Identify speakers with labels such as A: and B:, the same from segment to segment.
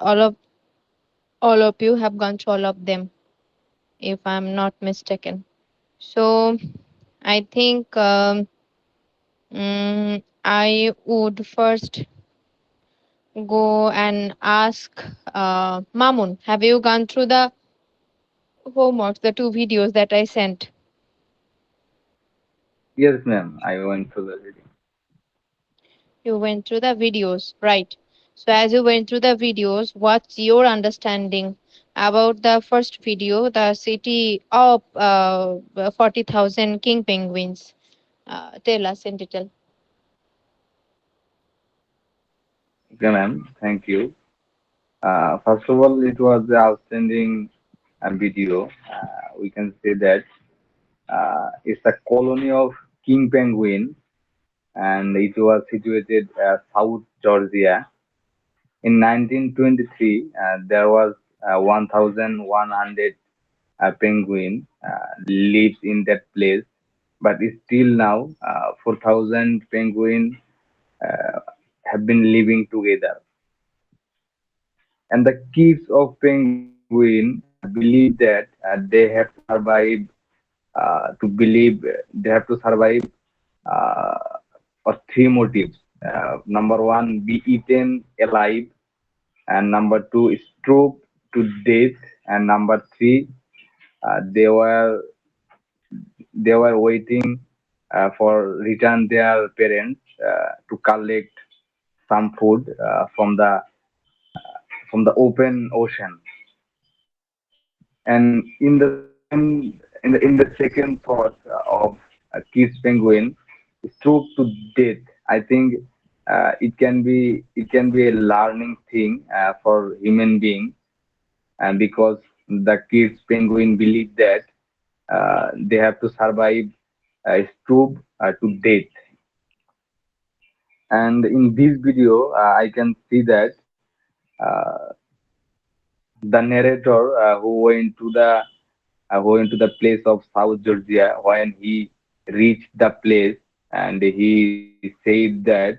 A: All of you have gone through all of them, if I'm not mistaken. So I think I would first go and ask Mamun. Have you gone through the homework, the two videos that I sent?
B: Yes, ma'am. I went to the reading.
A: You went through the videos, right? So as you went through the videos, what's your understanding about the first video, the city of 40,000 king penguins? Tell us in detail.
B: Okay, ma'am. Thank you. First of all, it was the outstanding video. We can say that it's a colony of king penguin, and it was situated South Georgia. In 1923, there was 1,100 penguin lives in that place, but still now 4,000 penguin uh, have been living together. And the kids of penguin believe that they have to survive to believe they have to survive uh, for three motives. Number one, be eaten alive, and number two, starve to death, and number three, uh, they were they were waiting for return their parents to collect some food from the open ocean. And in the second thought of kiss penguin, stroke to death, I think it can be a learning thing for human being, and because the kids penguin believe that they have to survive stroke to death. And in this video, I can see that uh, the narrator who went to the place of South Georgia. When he reached the place, and he said that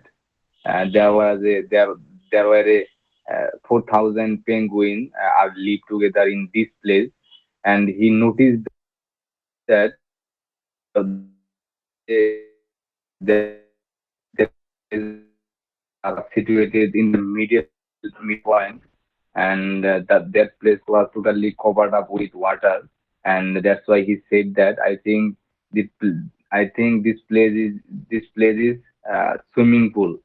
B: there were 4,000 penguins are live together in this place, and he noticed that there are situated in the midpoint, and that place was totally covered up with water, and that's why he said that this I think this place is swimming pool,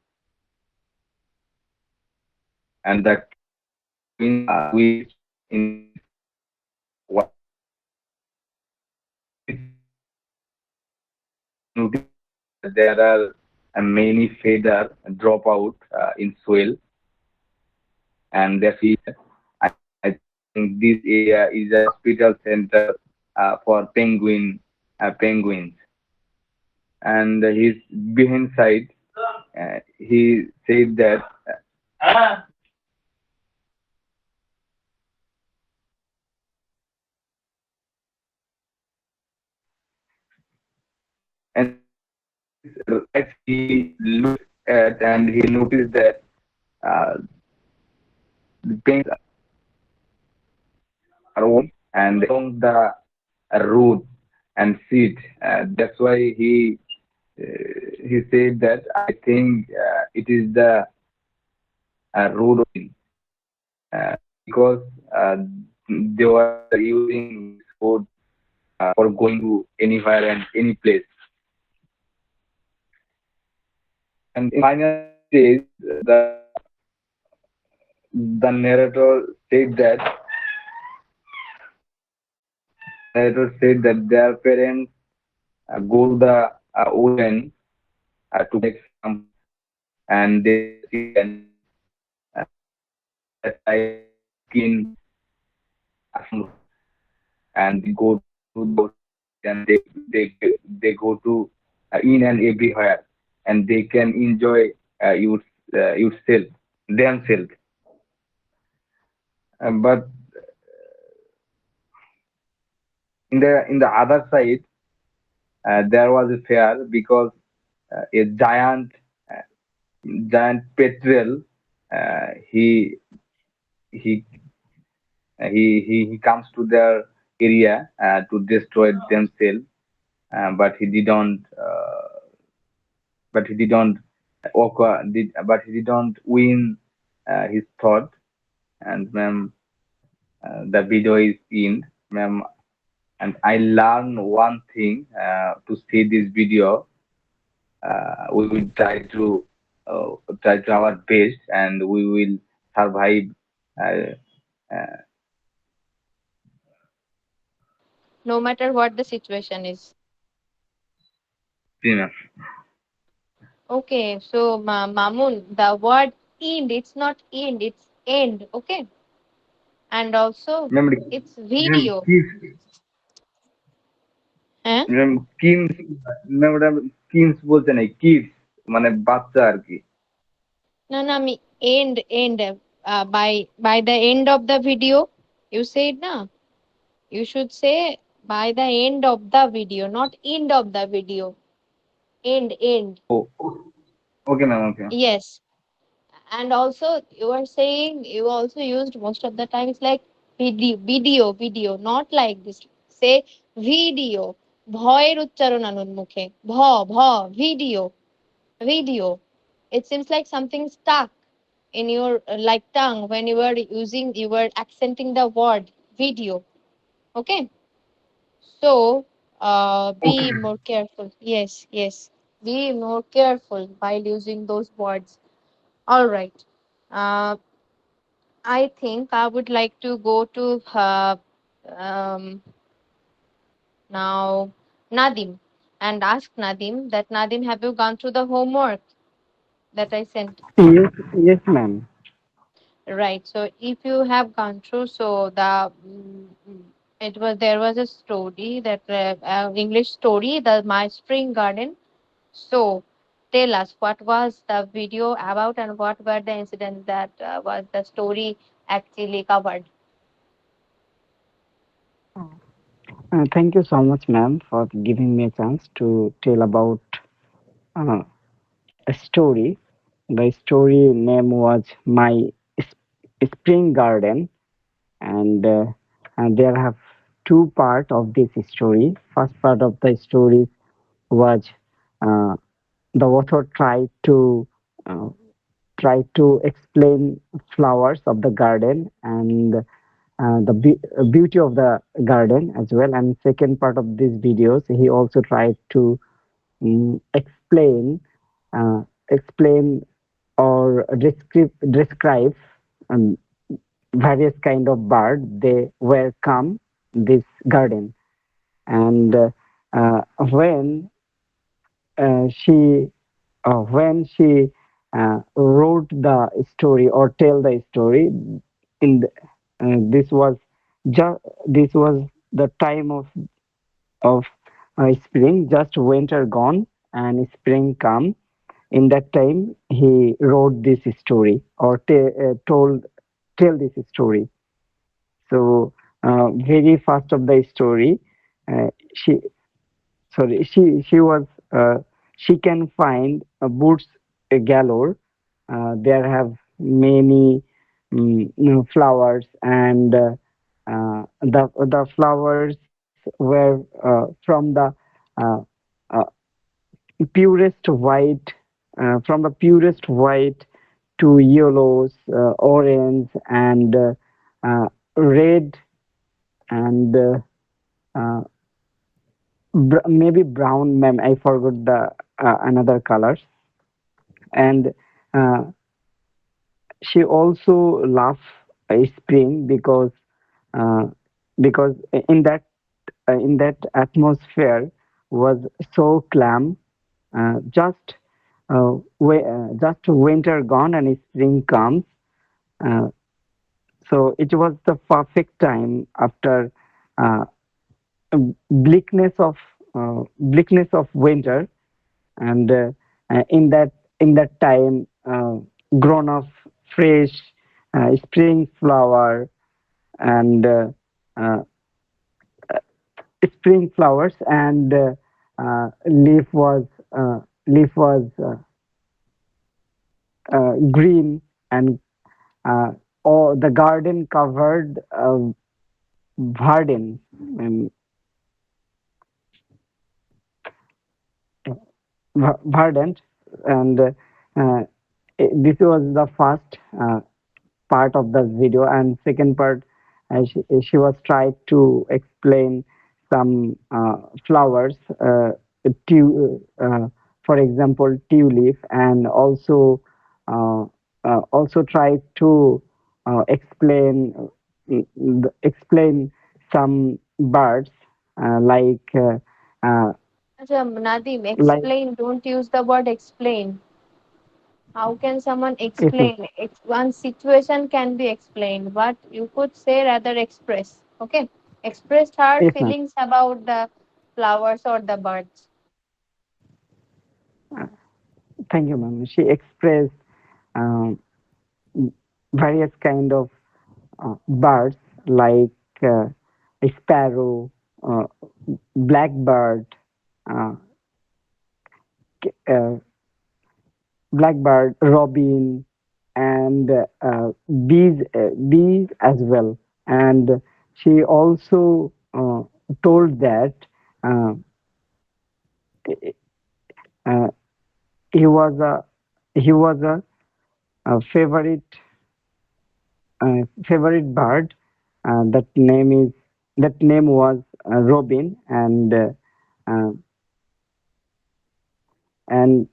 B: and the which in this water, and he noticed that there are many feather drop out in soil, and that's I think this area is a hospital center for penguins. And his behind side, he said that, and right he looked at and he noticed that the penguins are walking and along the road and sit. That's why he said that I think it is the road because they were using this road for going to anywhere and any place. And in final stage, the narrator said that their parents go to the ocean to collect some food, and they just eat, and that time skin some rope, and they go to the ocean, and they go to in and everywhere, and they can enjoy yourself themselves. But in the other side, there was a fear because a giant petrel he he he comes to their area to destroy themselves, but he didn't. But he didn't but he didn't win his thought. And ma'am, the video is in, ma'am, and I learned one thing to see this video. We will try to our best, and we will survive. Uh, uh,
A: No matter what the situation is.
B: you know,
A: Okay, so Mamun, the word end, it's not end, it's end. Okay, and also
B: ma'am,
A: it's
B: ma'am,
A: video.
B: kids,
A: Eh?
B: ma'am, kids, ma'am kids বলছে না kids মানে বাচ্চা আর কি
A: No, no, me end. By the end of the video, you said na. You should say by the end of the video, not end of the video. End.
B: ও okay ma'am okay
A: Yes. And also you are saying you also used most of the time it's like video, not like this. Say video. ভয়ের উচ্চারণ আনুন মুখে ভ video. It seems like something stuck in your like tongue when you were accenting the word video. Okay, so be
B: okay
A: more careful. Yes, be more careful while using those words. All right. uh, I think I would like to go to um, now Nadim and ask Nadim that Nadim, have you gone through the homework that I sent?
C: Yes, yes, ma'am.
A: Right. So if you have gone through, so it was there was a story that English story, the My Spring Garden. So tell us what was the video about and what were the incidents that was the story actually covered.
C: Thank you so much, ma'am, for giving me a chance to tell about uh, a story. The story name was My Spring Garden, and there have two part of this story. First part of the story was uh, the author uh, tried to explain flowers of the garden and beauty of the garden as well. And second part of these videos, he also tried to explain uh, explain or describe um, various kind of bird they were come this garden. And when she when she wrote the story or tell the story in the, this was this was the time of spring, just winter gone and spring come. In that time he wrote this story or told tell this story. So very first of the story, she sorry she was she can find boots galore. There have many flowers, and the flowers were from the uh, uh, purest white, from the purest white to yellows, orange, and red, and uh, maybe brown. Ma'am, I forgot the another colors. And uh, she also loved spring uh, because in that atmosphere was so calm. Just winter gone and spring comes. Uh, so it was the perfect time after uh, bleakness of bleakness of winter. And in that time, grown of fresh spring flower, and spring flowers, and leaf was uh, leaf was green, and uh, or the garden covered garden, um, verdant, and this was the first part of the video, and second part, she was trying to explain some flowers, for example tulip, and uh, also try to explain some birds, like uh,
A: Acha, Nadim,
C: like
A: explain. Don't use the word explain. How can someone
C: yes ma'am.
A: explain? One situation can be explained, but you could say rather express. Okay? Expressed her
C: Yes ma'am.
A: feelings about the flowers or the birds.
C: Uh, thank you ma'am. She expressed um, various kind of birds, like a sparrow, uh, blackbird, uh, uh, robin, and bees as well. And she also told that uh, uh, he was a favorite bird. That name was Robin, uh, and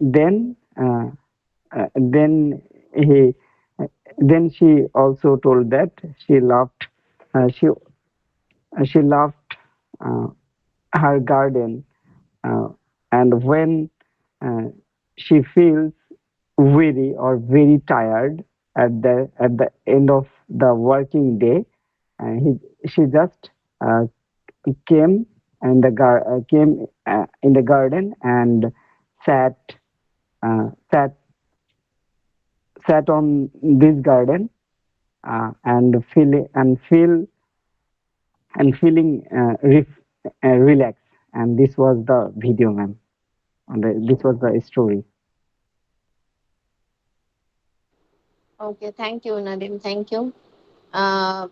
C: then he then she also told that she loved uh, she she loved uh, her garden, uh, and when uh, she feels weary or very tired at the end of the working day, she just uh, came in the garden and sat sat on this garden, and feeling relaxed. And this was the video, ma'am. And this was the story.
A: Okay, thank you, Nadim. Thank you. Uh,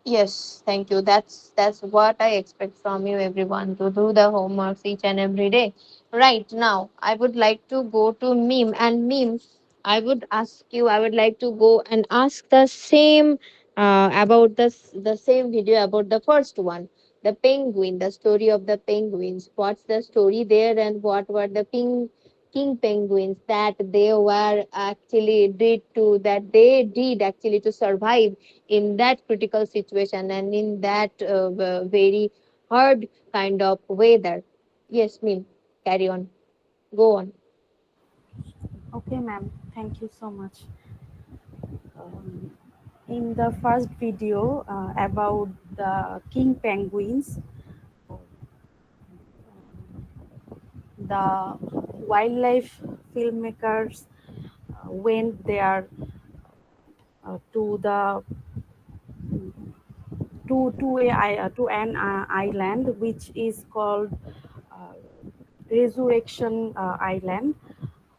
A: Yes, thank you. That's what I expect from you, everyone, to do the homeworks each and every day. Right now, I would like to go to meme and meme. I would ask you. I would like to go and ask the same about the same video about the first one, the penguin, the story of the penguins. What's the story there, and what were the king penguins that they were actually did to that they did actually to survive in that critical situation and in that very hard kind of weather. Yes, Mim, carry on. Go on.
D: Okay, ma'am. Thank you so much. Um, in the first video about the king penguins, the wildlife filmmakers went there to the to an island which is called uh, Resurrection Island,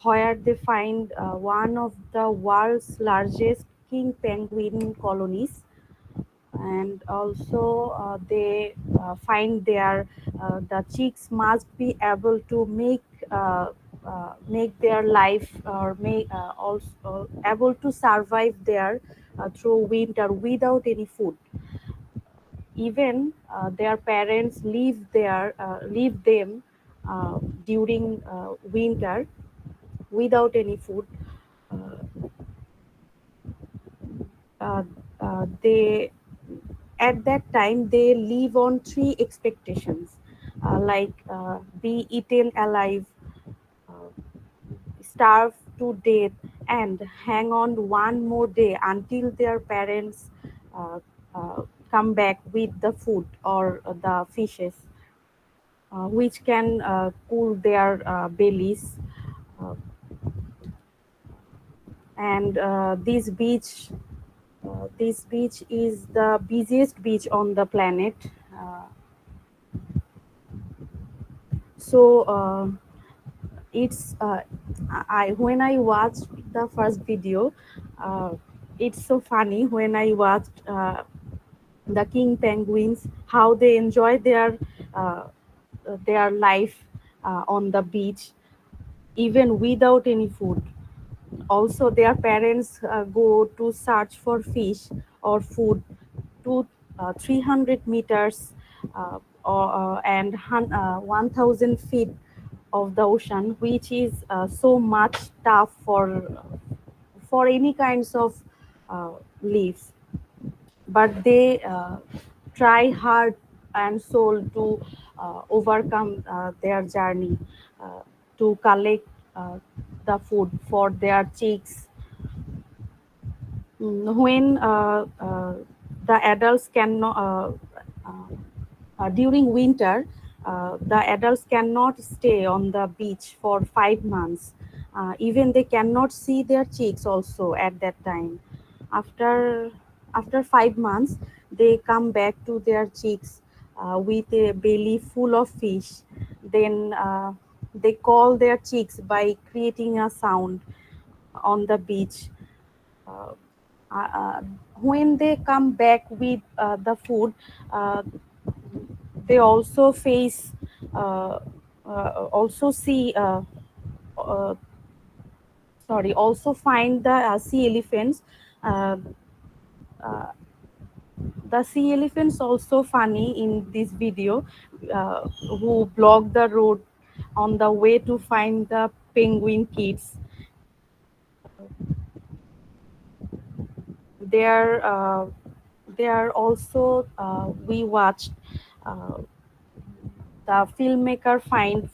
D: where they find one of the world's largest king penguin colonies, and also they find their the chicks must be able to make their life, or make also able to survive there through winter without any food. Even their parents leave them during winter without any food. uh, uh, they At that time they live on three expectations, like be eaten alive, uh, starve to death, and hang on one more day until their parents uh, uh, come back with the food or the fishes, which can cool their bellies. Uh, and this beach is the busiest beach on the planet. Uh, so it's I when I watched the first video, uh, It's so funny when I watched the king penguins, how they enjoy uh, their life on the beach even without any food. Also, their parents go to search for fish or food to 300 meters and 1000 feet of the ocean, which is so much tough for any kinds of uh, leaves. But they try hard and soul to overcome their journey uh, to collect uh, the food for their chicks. When the adults cannot uh, during winter, the adults cannot stay on the beach for 5 months. Even they cannot see their chicks also at that time. After 5 months, they come back to their chicks with a belly full of fish. Then they call their chicks by creating a sound on the beach. Uh, uh, uh, when they come back with the food, uh, they also face also see uh, sorry also find the sea elephants. uh, uh, the sea elephants also funny in this video, who block the road on the way to find the penguin kids. They are also we watched uh, the filmmaker find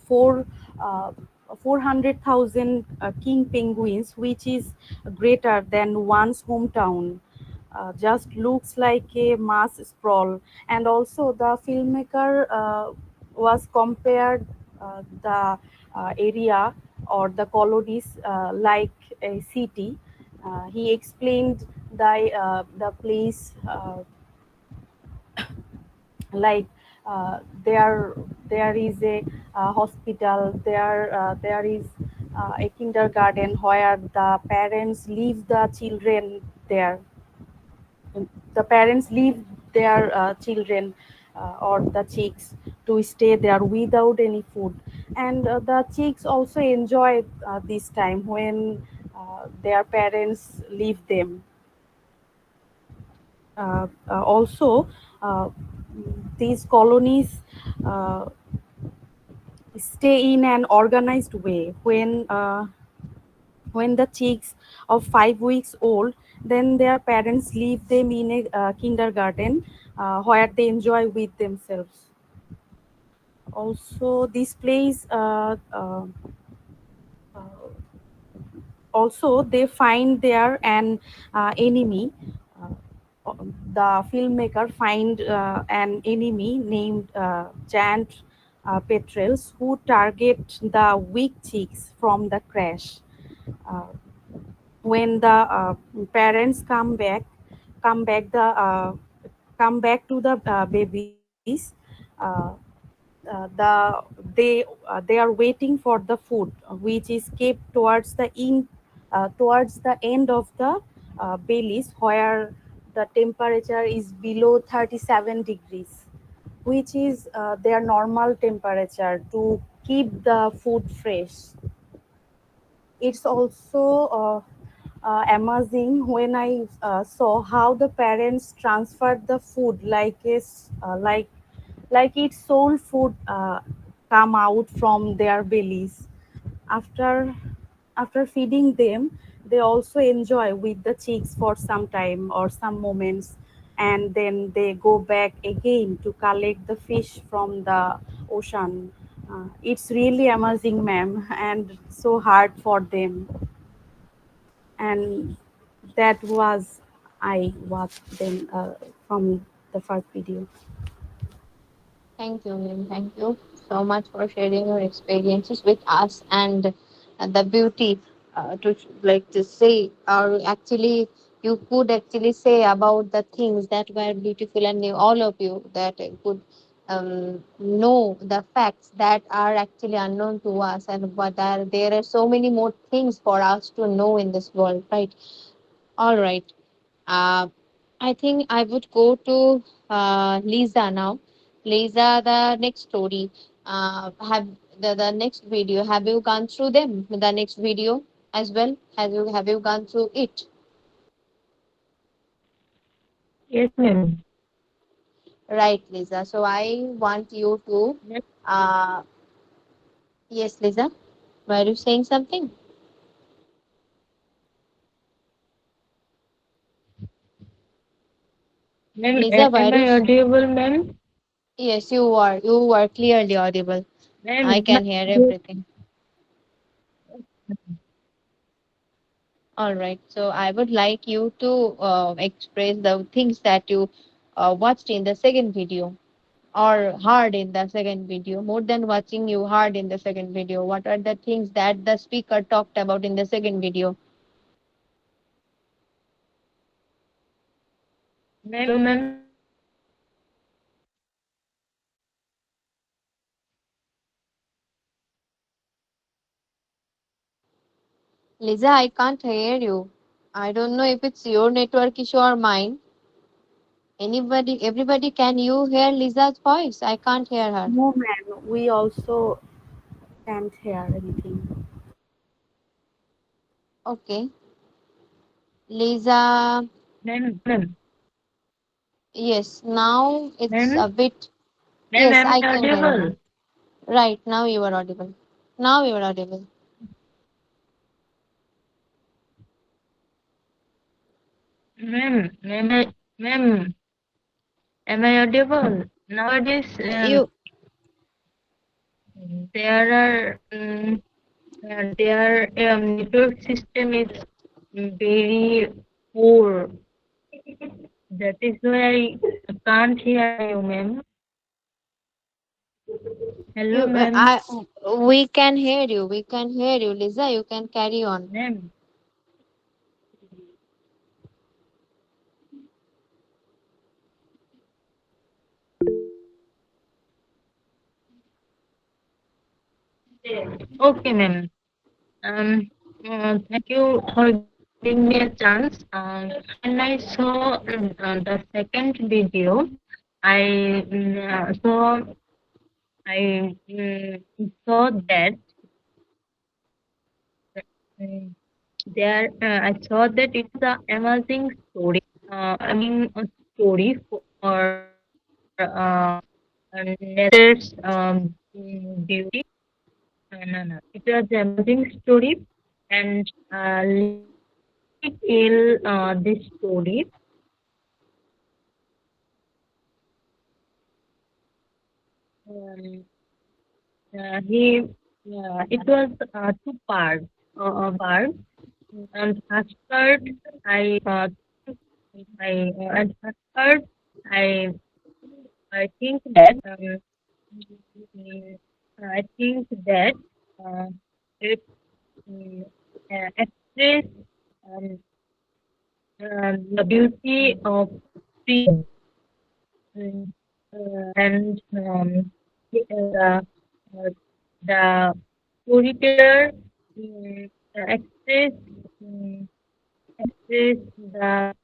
D: 400,000 king penguins, which is greater than one's hometown. Just looks like a mass sprawl. And also, the filmmaker was compared the area or the colonies like a city. He explained the place like there is a hospital, there is a kindergarten where the parents leave the children there. The parents leave their children or the chicks to stay there without any food. And the chicks also enjoy this time when their parents leave them. Also, uh, these colonies uh, stay in an organized way. When the chicks of 5 weeks old, then their parents leave them in a kindergarten where they enjoy with themselves. Also, this place uh, also they find there an enemy. The filmmaker find an enemy named giant petrels who target the weak chicks from the crash. uh, when the parents come back the come back to the babies, uh, they are waiting for the food, which is kept towards the end of the bellies, where the temperature is below 37 degrees, which is their normal temperature to keep the food fresh. It's also amazing when I saw how the parents transferred the food like its soul food come out from their bellies. After feeding them, they also enjoy with the chicks for some time or some moments, and then they go back again to collect the fish from the ocean. It's really amazing, ma'am, and so hard for them. And that was I watched them from the first video.
A: Thank you, ma'am. Thank you so much for sharing your experiences with us and the beauty to like to say, or actually, you could actually say about the things that were beautiful, and all of you that could know the facts that are actually unknown to us, and but there are so many more things for us to know in this world, right? All right. Uh, I think I would go to Lisa now. Lisa, the next story. Have the next video. Have you gone through them? The next video as well. Have you gone through it?
E: Yes, ma'am.
A: Right, Lisa. So I want you to. Uh, yes, Lisa. Were you saying something?
E: Ma'am,
A: Lisa, were
E: am
A: you?
E: I audible, ma'am?
A: Yes, you are. You are clearly audible. I
E: Ma'am,
A: can hear everything. All right. So I would like you to express the things that you watched in the second video or heard in the second video. More than watching, you heard in the second video. What are the things that the speaker talked about in the second video?
E: Hello, ma'am.
A: Lisa, I can't hear you. I don't know if it's your network issue or mine. Everybody, can you hear Lisa's voice? I can't hear her.
D: No, man, we also can't hear anything.
A: Okay. Lisa,
E: Ma'am,
A: yes, now it's a
E: ma'am,
A: bit. Yes, I
E: ma'am,
A: can
E: am I
A: hear you now.
E: audible?
A: Right, now you are audible. Now you are audible.
E: Ma'am, am I audible? Nowadays,
A: You,
E: their network system is very poor. That is why I can't hear you, ma'am. Hello, ma'am.
A: we can hear you. We can hear you, Lisa. You can carry on.
E: Ma'am, okay, ma'am. Um, Thank you for giving me a chance. When I saw the second video, I saw that um, I saw that it was an amazing story. A story for nature's beauty. No, no. It was an amazing story, and let me tell this story. Um, he it was two parts. Part. And first part, I and first part, I I think that mm, I think that uh, it mm, express um, the beauty of freedom. Mm, and uh, the storyteller mm, express mm, express the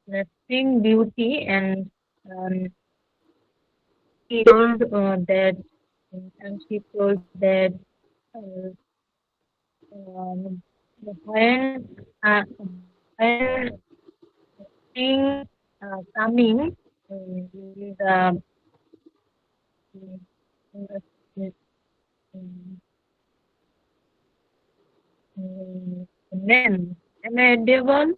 E: spring beauty, and um, he told that uh, um, when when spring coming, the um, ma'am, am I audible?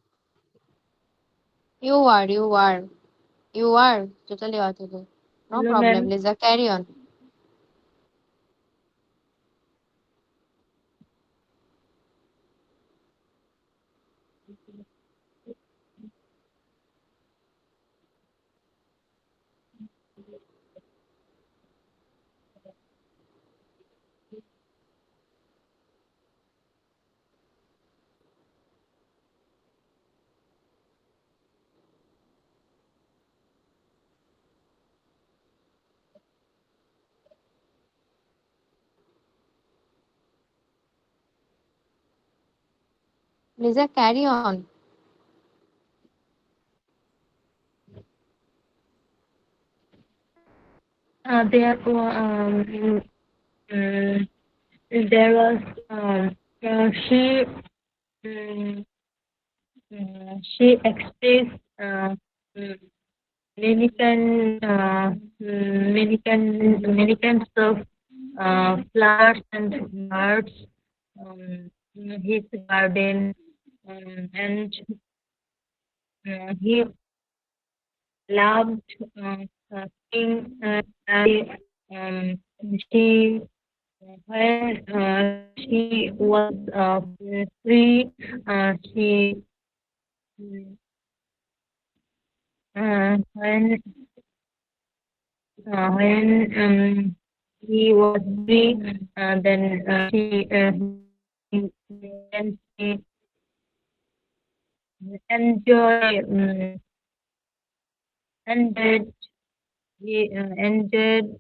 A: You are totally audible. No
E: Hello,
A: problem,
E: ma'am.
A: Lisa. Carry on. Lisa, carry on.
E: um, there was she um, she expressed mm, many many kinds of flowers and birds, his garden, and he loved sing. Um, she when she was free, she when he was free, then then she enjoy enjoyed he enjoyed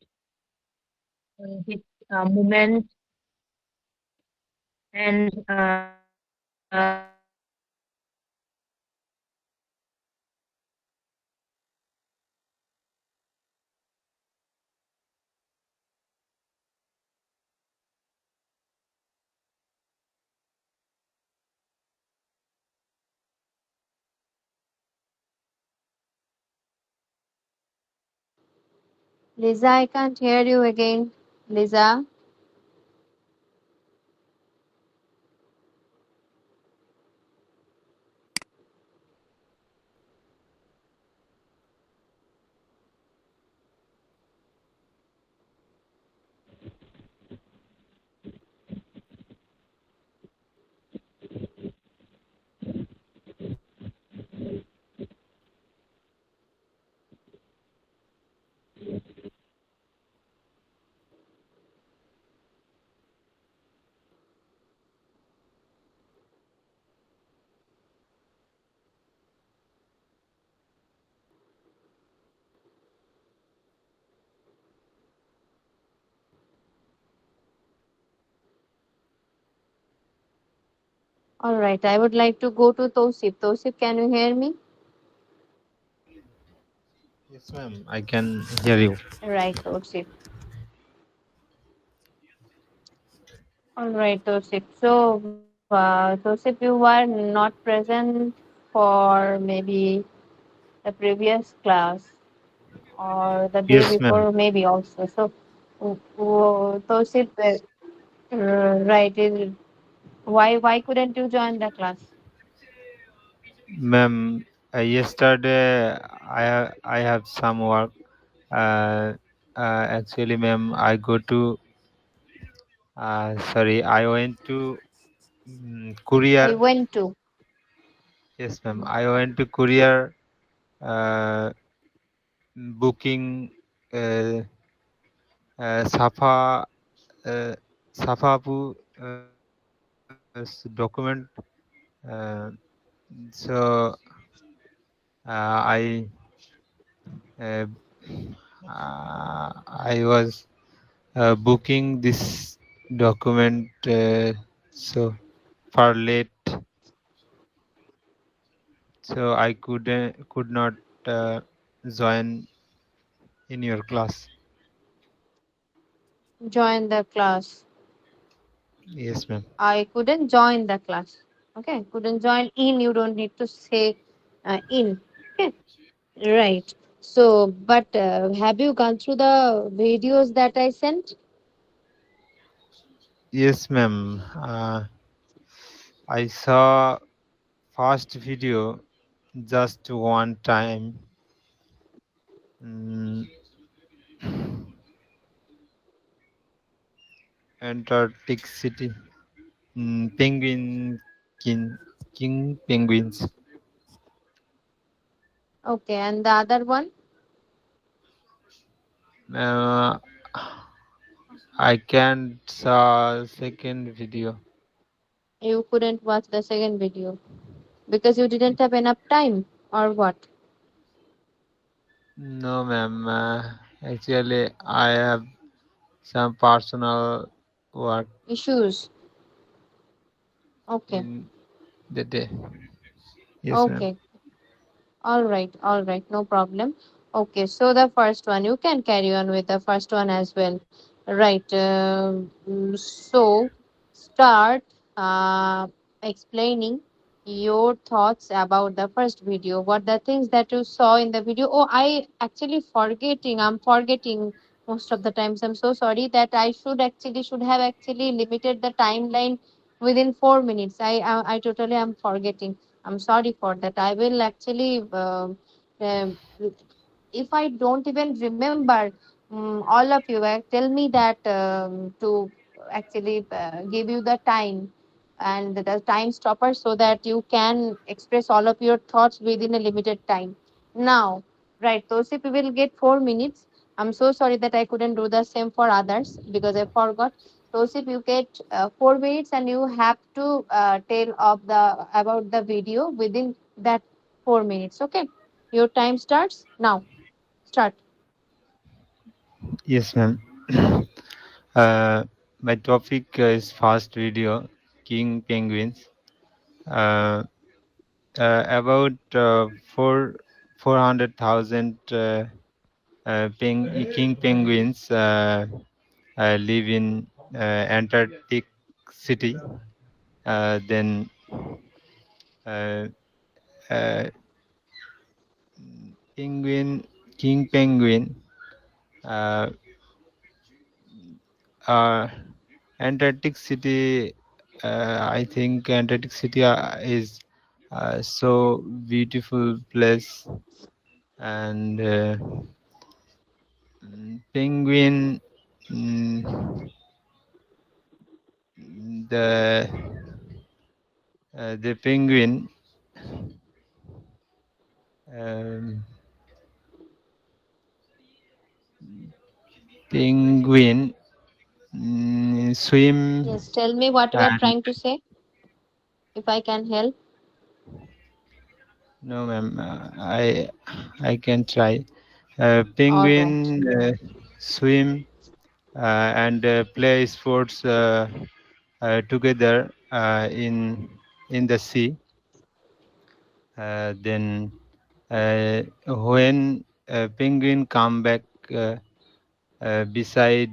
E: his moment and
A: Lisa, I can't hear you again. Lisa, all right. I would like to go to Tosif. Tosif, can you hear me?
F: Yes, ma'am. I can hear you.
A: Right, Tosif. All right, Tosif. So, Tosif, you were not present for maybe the previous class or the day
F: Yes, ma'am.
A: before, maybe also. So, Tosif, right, why couldn't you join the class?
F: Ma'am, yesterday I have some work. Uh, Actually, ma'am, I go to sorry, I went to
A: You
F: courier.
A: went to.
F: Yes, ma'am. I went to courier uh, booking uh, Safa Safapu document. Uh, so I uh, I was booking this document so far late, so I could not uh, join in your class.
A: Join the class.
F: Yes, ma'am.
A: I couldn't join the class. Okay, couldn't join in. You don't need to say in. Okay, right. So, but have you gone through the videos that I sent?
F: Yes, ma'am. I saw first video just one time. Mm, Antarctic city. Penguin king penguins.
A: Okay, and the other one,
F: Uh, I can't saw second video.
A: you couldn't watch the second video because you didn't have enough time, or what?
F: No, ma'am. Actually, I have some personal work
A: Issues. Okay,
F: in the day. Yes, ma'am.
A: okay. All right, no problem. Okay, so the first one, you can carry on with the first one as well. Right. So start explaining your thoughts about the first video. What the things that you saw in the video. Oh, I actually forgetting. I'm forgetting most of the times. I'm so sorry that I should have actually limited the timeline within 4 minutes. I totally am forgetting. I'm sorry for that. I will actually. Um, if I don't even remember, all of you tell me that to actually give you the time and the time stopper so that you can express all of your thoughts within a limited time. Now, right, Tosip, you will get 4 minutes. I'm so sorry that I couldn't do the same for others because I forgot. Tosip, you get 4 minutes and you have to tell of the about the video within that 4 minutes. Okay, your time starts now. Start.
F: Yes, ma'am. uh, my topic is fast video, King Penguins. Uh, about 400,000 king penguins live in Antarctic city. Then uh, uh, penguin, king penguin, uh, uh, Antarctic city. I think Antarctic city is so beautiful place, and penguin. mm, the the um, penguin swim.
A: Yes, tell me what you are
F: And
A: trying to say, if I can help.
F: no, ma'am, I can try.
A: All
F: Penguin
A: right.
F: swim and play sports together in the sea. Then when penguin come back uh, beside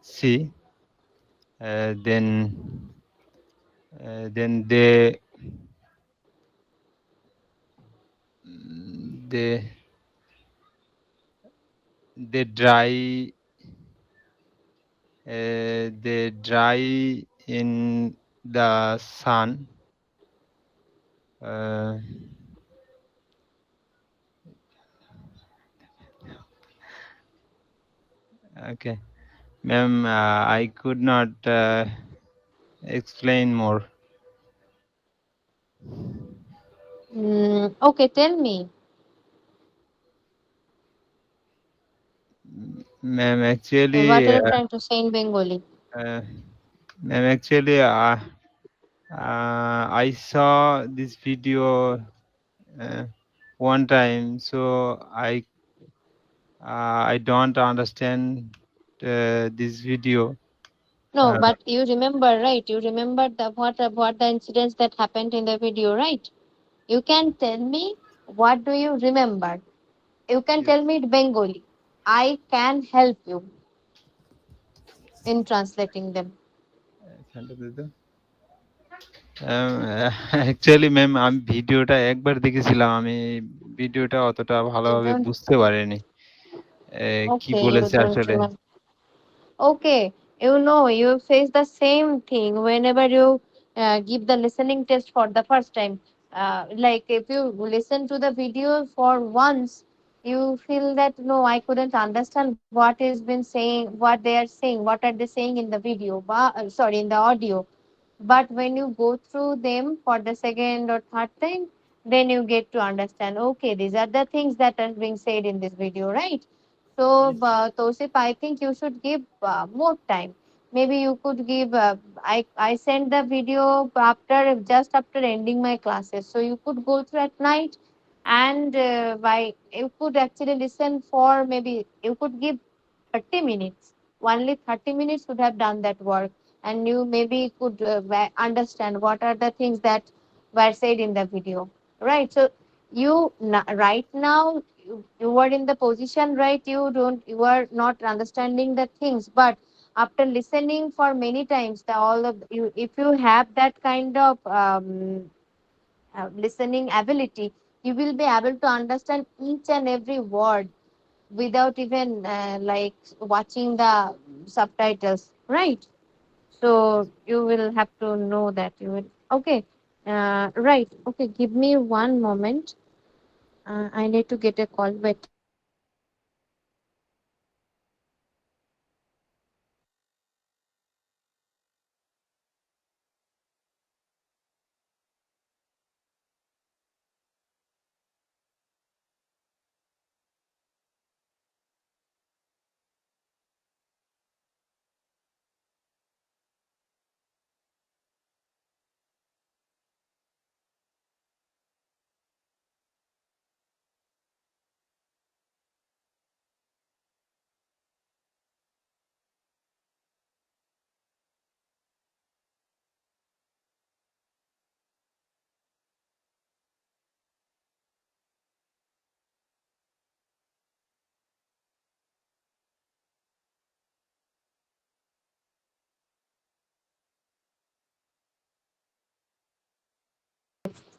F: sea, then they they dry they dry in the sun. Uh, okay, ma'am, I could not explain more.
A: Okay, tell me
F: Ma'am,
A: what
F: actually,
A: are you trying to say in Bengali.
F: uh, ma'am, actually, I saw this video uh, one time, so I don't understand this video.
A: No,
F: Uh,
A: but you remember, right? You remember the what the incidents that happened in the video, right? You can tell me what do you remember. You can
F: yes.
A: tell me it Bengali. I can help you in translating them.
F: Actually ma'am আমি ভিডিওটা একবার দেখেছিলাম। আমি ভিডিওটা অতটা
A: You
F: ভালোভাবে
A: don't.
F: বুঝতে পারিনি। কি
A: Okay, you
F: বলেছে
A: don't
F: আসলে।
A: remember. Okay, you know, you face the same thing whenever you give the listening test for the first time. Like if you listen to the video for once, you feel that no, I couldn't understand what is been saying, what they are saying, what are they saying in the video, sorry, in the audio. But when you go through them for the second or third time, then you get to understand, okay, these are the things that are being said in this video, right? So, Tosif, I think you should give more time. Maybe you could give. I sent the video after just after ending my classes, so you could go through at night, and by you could actually listen for maybe you could give 30 minutes. Only 30 minutes would have done that work, and you maybe could understand what are the things that were said in the video, right? So right now you are in the position, right? You are not understanding the things, but after listening for many times, the all of you, if you have that kind of listening ability, you will be able to understand each and every word without even like watching the subtitles, right? So you will have to know that you will. Okay, right. Okay, give me one moment. I need to get a call. Wait.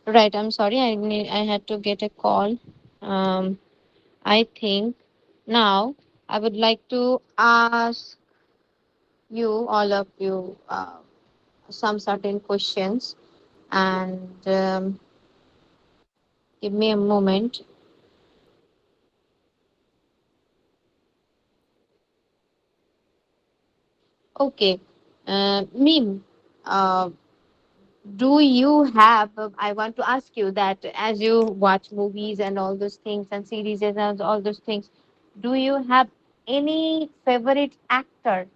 A: Right. I'm sorry. I had to get a call. Um, I think now I would like to ask you, all of you, some certain questions, and give me a moment. Okay. Meme. Uh, do you have? I want to ask you that as you watch movies and all those things and series and all those things, do you have any favorite actor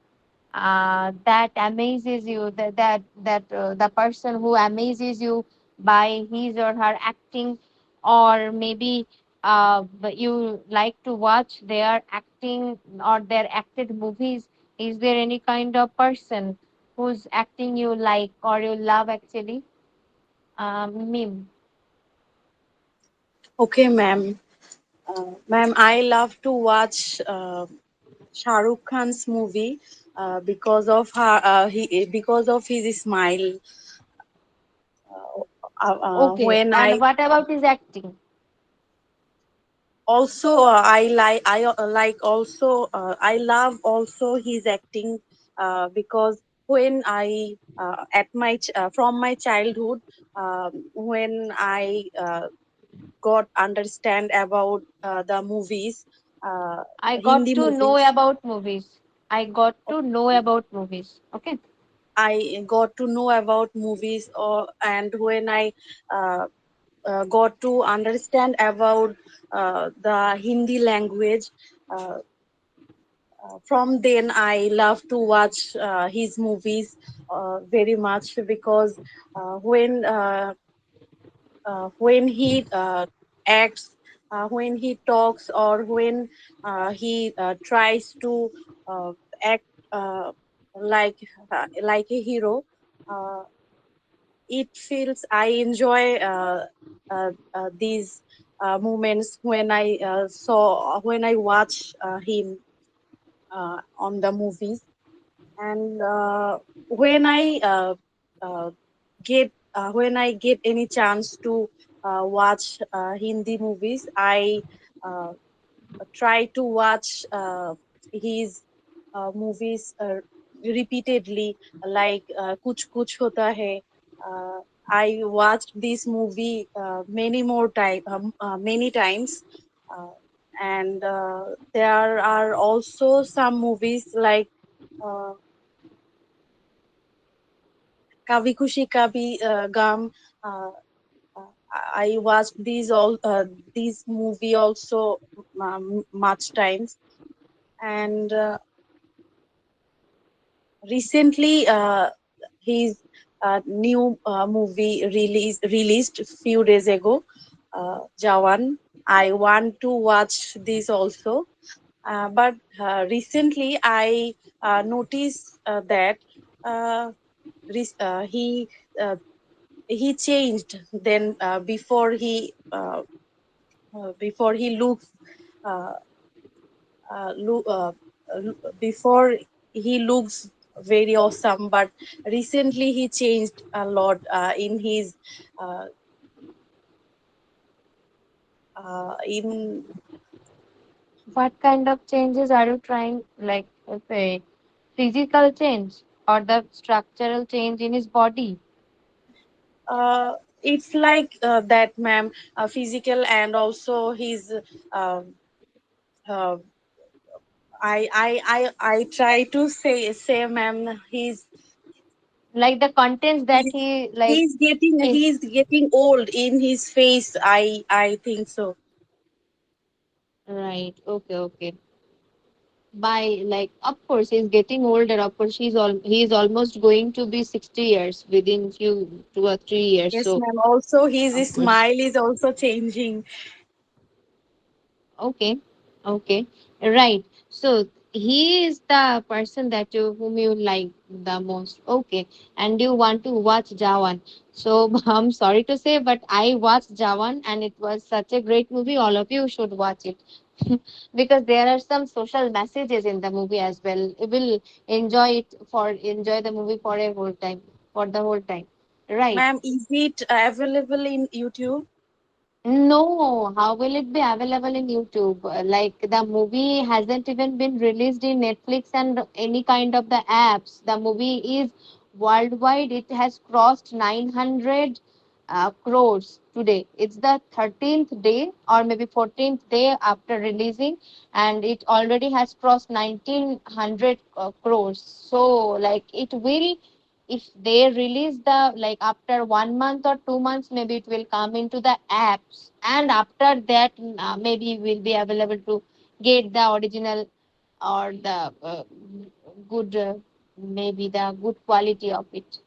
A: that amazes you, the person who amazes you by his or her acting, or maybe but you like to watch their acting or their acted movies? Is there any kind of person whose acting you like or you love actually? Meme.
D: Okay, ma'am. Ma'am, I love to watch Shah Rukh Khan's movie because of his smile.
A: Okay,
D: When
A: and
D: I
A: what about his acting?
D: also I love also his acting because when I at my from my childhood, when I got understand about the movies, uh,
A: I got
D: Hindi
A: to know
D: movies.
A: about movies. I got to know about movies. Okay.
D: I got to know about movies, and when I uh, got to understand about the Hindi language. Uh, from then, I love to watch his movies very much because when he acts, when he talks, or when he tries to act uh, like like a hero, uh, it feels I enjoy these moments when I watch him on the movies. And when I when I get any chance to watch Hindi movies, I uh, try to watch his movies repeatedly, like Kuch Kuch Hota Hai. Uh, I watched this movie many times, uh, and there are also some movies like uh, Kavi Khushi Kavi Gum. Uh, I watched these movie also much times, and recently his new movie released few days ago, Jawan. I want to watch this also, but recently I noticed that uh, re- uh, he uh, he changed then before he before he looks uh, look before he looks very awesome, but recently he changed a lot in his uh, in
A: What kind of changes are you trying, like, okay, physical change or the structural change in his body?
D: uh, it's like that, ma'am, physical and also his uh, uh, I try to say, ma'am,
A: Like the contents that
D: he's
A: he like is
D: he's getting old in his face. I think so.
A: right. Okay, okay. By like, of course, he's getting older. Of course, he's almost going to be 60 years within few 2 or 3 years.
D: Yes,
A: So,
D: ma'am. Also,
A: of
D: his
A: course,
D: smile is also changing.
A: okay, okay, right. So he is the person that you whom you like the most. Okay, and you want to watch Jawan. So I'm sorry to say, but I watched Jawan and it was such a great movie. All of you should watch it because there are some social messages in the movie as well. You will enjoy the movie for a whole time for the whole time. Right.
D: Ma'am, is it available in YouTube?
A: No, how will it be available in YouTube? Like the movie hasn't even been released in Netflix and any kind of the apps. The movie is worldwide. It has crossed 900 crores today. It's the 13th day or maybe 14th day after releasing, and it already has crossed 1900 crores. So, like, it will, if they release the, like, after 1 month or 2 months, maybe it will come into the apps, and after that maybe will be available to get the original or the good maybe the good quality of it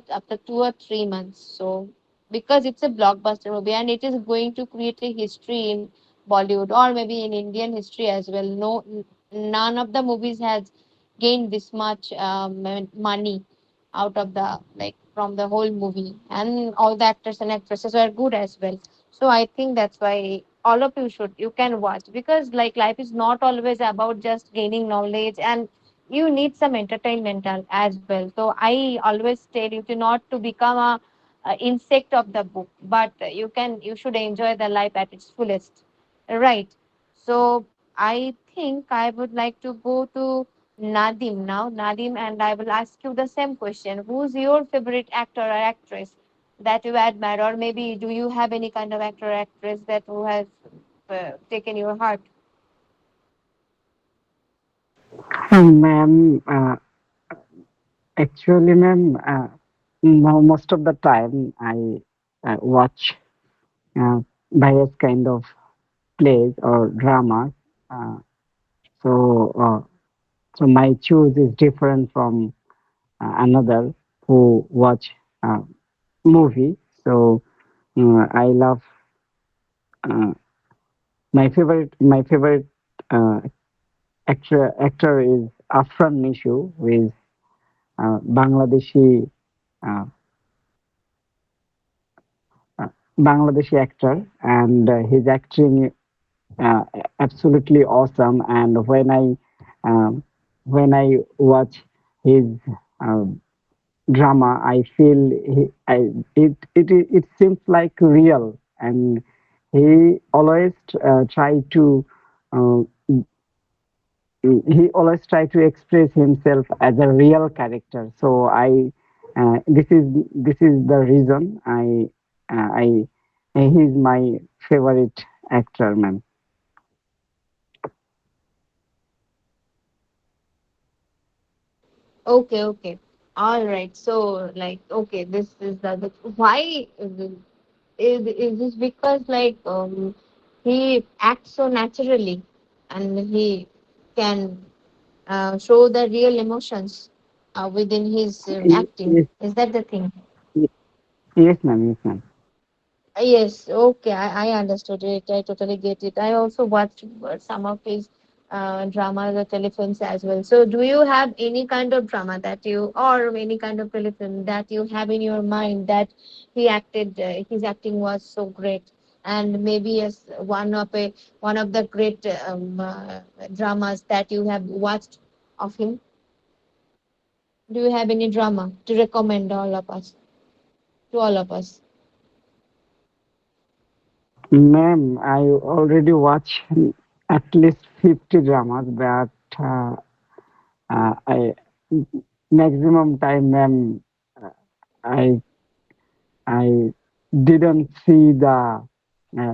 A: after 2 or 3 months. So because it's a blockbuster movie and it is going to create a history in Bollywood or maybe in Indian history as well. No, none of the movies has gained this much money out of the, like, from the whole movie, and all the actors and actresses are good as well. So I think that's why all of you can watch, because like life is not always about just gaining knowledge, and you need some entertainment as well. So I always tell you to not to become a insect of the book, but you should enjoy the life at its fullest, right? So I think I would like to go to Nadim now. Nadim, and I will ask you the same question. Who's your favorite actor or actress that you admire, or maybe do you have any kind of actor or actress that who has taken your heart?
C: Ma'am, actually, ma'am, most of the time I watch uh, various kind of plays or dramas. Uh, so, so my choice is different from another who watch uh, movie. So I love uh, my favorite uh, actor is Afran Nishu, who is Bangladeshi uh, uh, Bangladeshi actor, and his acting uh, absolutely awesome. And um, when I watch his um, drama, I feel it seems like real, and he always uh, try to express himself as a real character. So this is the reason I he's my favorite actor, ma'am.
A: Okay, okay. All right. So, like, okay, this is the why is this because, like, he acts so naturally and he can show the real emotions within his acting.
C: Yes,
A: Is that the thing?
C: yes, yes, ma'am. Yes, ma'am.
A: Yes, okay, I understood it. I totally get it. I also watched some of his dramas or telefilms as well. So, do you have any kind of drama that you, or any kind of telefilm that you have in your mind that his acting was so great? and maybe as one of the great dramas that you have watched of him? Do you have any drama to recommend all of us to all of us?
C: Ma'am, I already watch at least 50 dramas, but I maximum time, ma'am, I I didn't see the uh,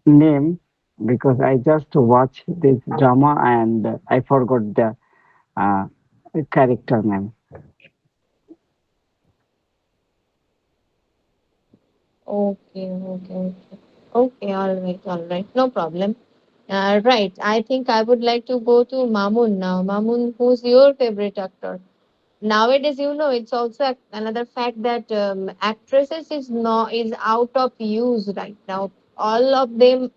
C: name because I just watched this drama and I forgot the uh, character name.
A: Okay, okay, okay. Okay, all right, no problem. Right, I think I would like to go to Mamun now. Mamun, who's your favorite actor? Nowadays, it's also another fact that actresses is out of use right now. All of them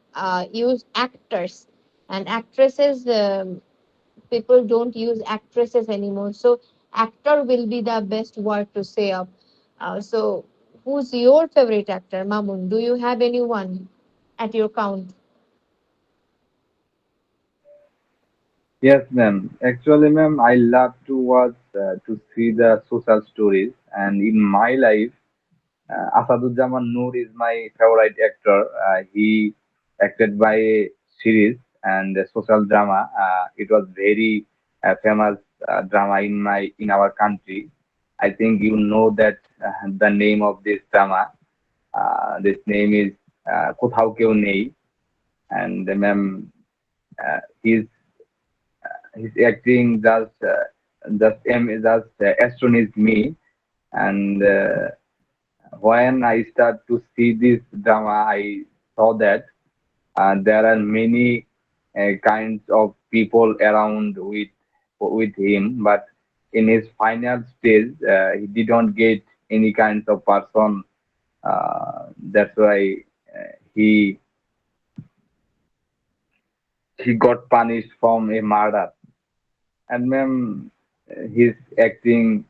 A: use actors, and actresses. People don't use actresses anymore. So actor will be the best word to say up. So who's your favorite actor, Mamun? Do you have anyone at your count?
B: Yes, ma'am. Actually, ma'am, I love to watch to see the social stories, and in my life, Asaduজ্জামান Noor is my favorite actor. He acted by a series and a social drama. It was very famous drama in our country. I think you know that the name of this drama. This name is কোথাও কেউ নেই, and ma'am, his his acting just astonished me. And when I start to see this drama, I saw that there are many kinds of people around with him, but in his final stage, he didn't get any kinds of person. That's why he he got punished from a murder. And ma'am, his acting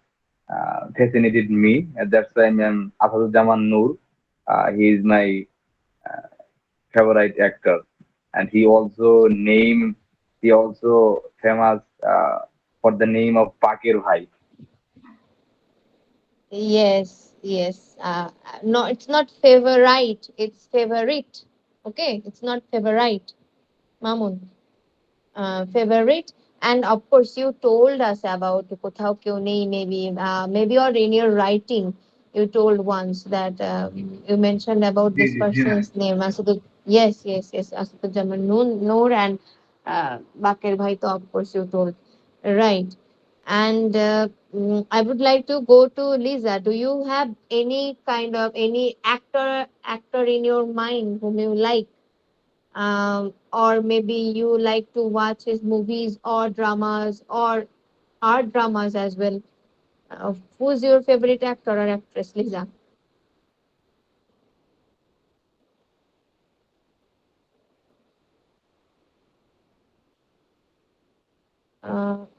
B: fascinated me. And that's why ma'am, Asaduজ্জামান Noor, he is my favorite actor, and he also famous for the name of Pakir Bhai.
A: Yes, yes. No, it's not favorite. It's favorite. Okay, it's not favorite, Mamun. Favorite. And of course you told us about kothao kyun nahi, maybe or in your writing you told once that you mentioned about
B: जी
A: this
B: जी जी ma'am.
A: person's name Asadu. Yes, Asaduzzaman Noor and Bakir Bhai, to of course you told, right. And I would like to go to Lisa. Do you have any kind of any actor in your mind whom you like, or maybe you like to watch his movies or dramas or art dramas as well. Who's your favorite actor or actress, Lisa?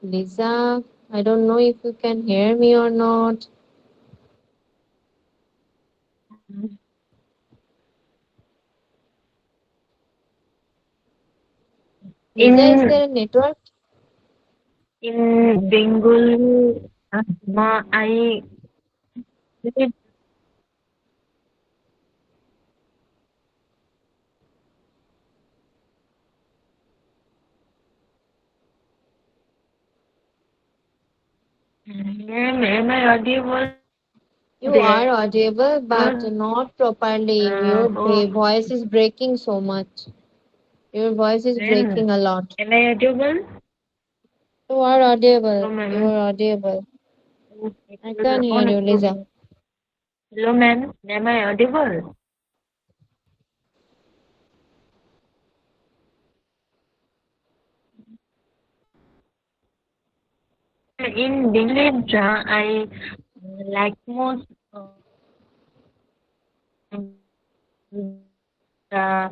A: Lisa, I don't know if you can hear me or not. Lisa, is
E: In
A: there a network?
E: in Bengal, I read am I audible
A: You
E: there?
A: are audible, but not properly. Your
E: Oh,
A: voice is breaking so much. Your voice is
E: then
A: breaking a lot.
E: am I audible?
A: You are audible.
E: Hello,
A: You
E: ma'am.
A: are audible. I can
E: On
A: hear you, Lisa.
E: hello, ma'am. Am I audible? In Bengali drama, I like most the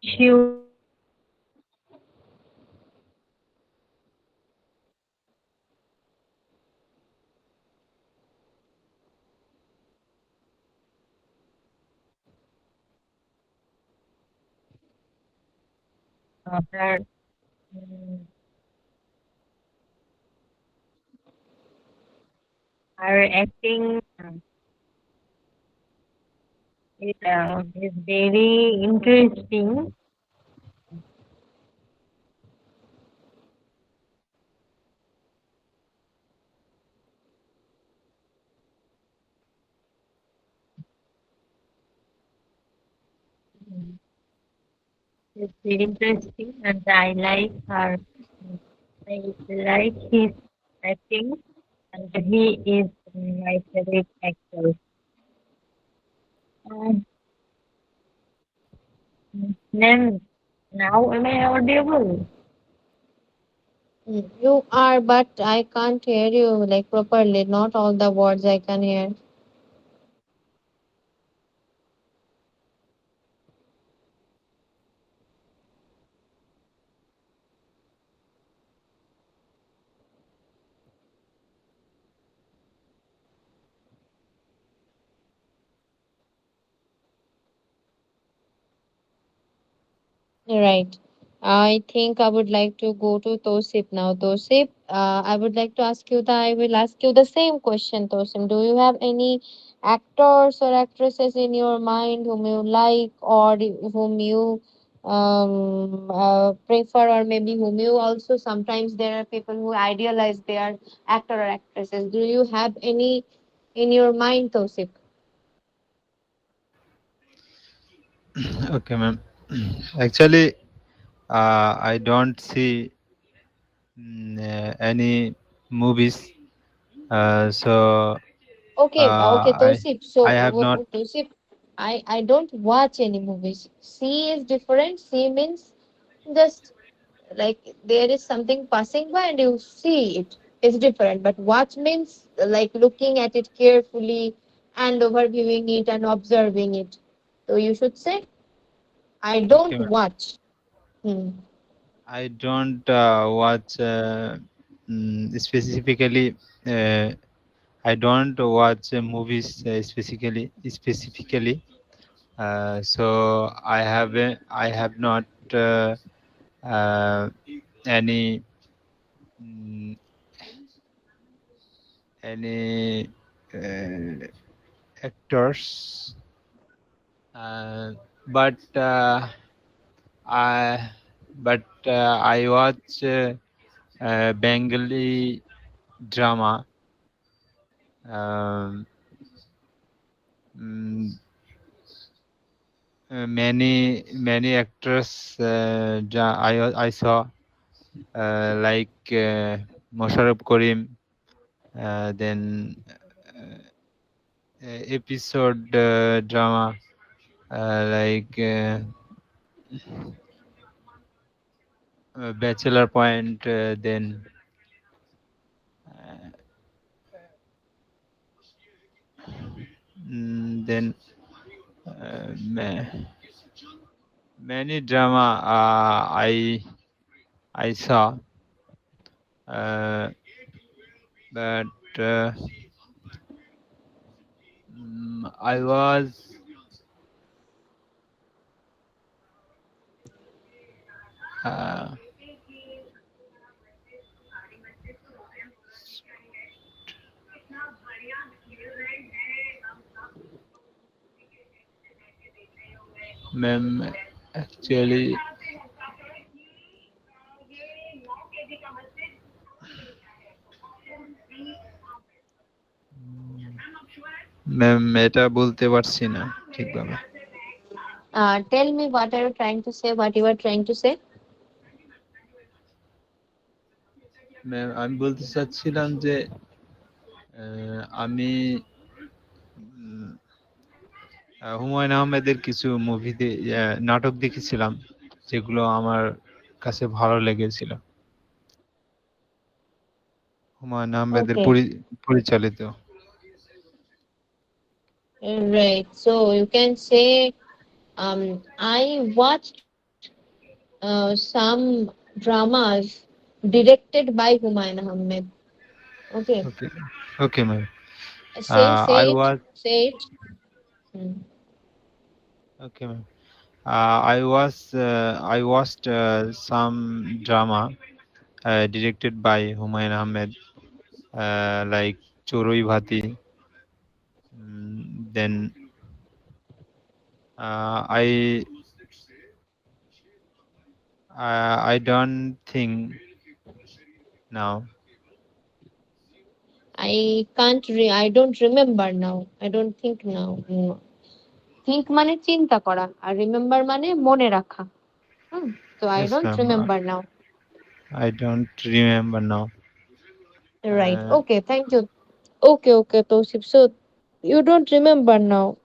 E: issue her mm, her acting is very interesting. Mm, It's very interesting, and I like her. mm, I like his acting, and he is my favorite actor. Um, Ma'am, now am I audible?
A: You are, but I can't hear you like properly. Not all the words I can hear. Right. I think I would like to go to Tosip now. Tosip, I would like to ask you I will ask you the same question, Tosip. Do you have any actors or actresses in your mind whom you like or whom you prefer, or maybe whom you also sometimes there are people who idealize their actor or actresses. Do you have any in your mind, Tosip?
F: Okay, ma'am. Actually, I don't see any movies. So
A: Okay,
F: I
A: Tosip. So,
F: I have not.
A: Tosip, I don't watch any movies. See is different. See means just like there is something passing by and you see it. It's different. But watch means like looking at it carefully and overviewing it and observing it. So you should say, I
F: Okay,
A: don't
F: ma'am.
A: watch. Hmm.
F: I don't watch specifically. Uh, I don't watch movies specifically. So I have not uh, any mm, any actors, uh, but I I watch Bengali drama. Um, mm, many actors I saw like Mosharraf Karim, then episode drama like Bachelor Point, then many drama I saw, uh, but I was uh, ma'am, actually, ma'am এটা বলতে পারছি না ঠিকভাবে।
A: Tell me what are you trying to say? What you are trying to say?
F: Ma'am আমি বলতে চাচ্ছিলাম যে আমি উম, হুমায়ুন আহমেদের কিছু মুভি নাটক দেখেছিলাম যেগুলো আমার কাছে ভালো লেগেছিল, হুমায়ুন আহমেদের
A: Okay.
F: পরিচালিত।
A: Right. So you can say I watched some dramas directed by Humayun Ahmed. Okay.
F: Okay, okay ma'am.
A: Say
F: I
A: say it
F: was
A: say it. Hmm.
F: Okay ma'am. I watched some drama directed by Humayun Ahmed, like Choroi Bhati. Then I I don't think now.
A: I don't remember now. I don't think now. No. Think মানে চিন্তা করা আর remember মানে মনে রাখা। হুম, so I
F: Yes,
A: don't
F: ma'am.
A: remember now.
F: I don't remember now.
A: Right.
F: Uh,
A: Okay, thank you. Okay, Tosif. So you don't remember now.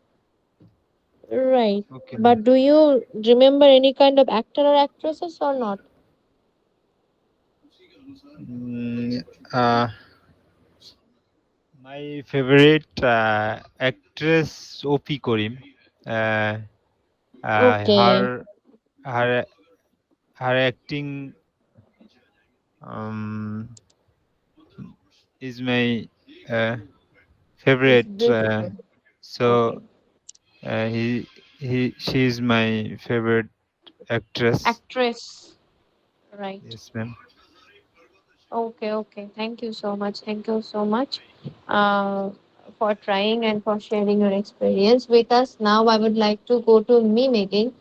A: Right.
F: okay.
A: But do you remember any kind of actor or actresses or not?
F: Mm, uh, my favorite actress OP Korim. Uh,
A: Okay.
F: her her acting um, is my uh,
A: It's
F: favorite.
A: beautiful.
F: So
A: Okay.
F: she is my favorite actress.
A: Actress. Right.
F: Yes, ma'am.
A: Okay. Thank you so much. Thank you so much uh, for trying and for sharing your experience with us. Now I would like to go to Meme again.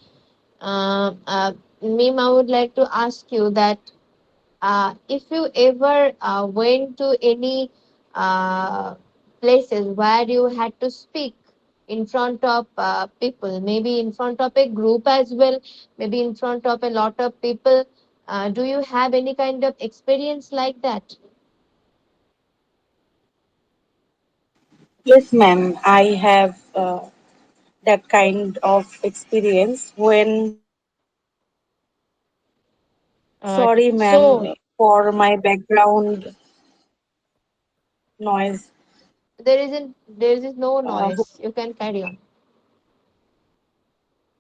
A: Uh, uh, Meme, I would like to ask you that if you ever went to any uh, places where you had to speak in front of people, maybe in front of a group as well, maybe in front of a lot of people, do you have any kind of experience like that?
D: Yes, ma'am. I have that kind of experience when. Sorry,
A: So
D: ma'am, for my background noise.
A: there is no
D: Uh,
A: noise. You can carry on.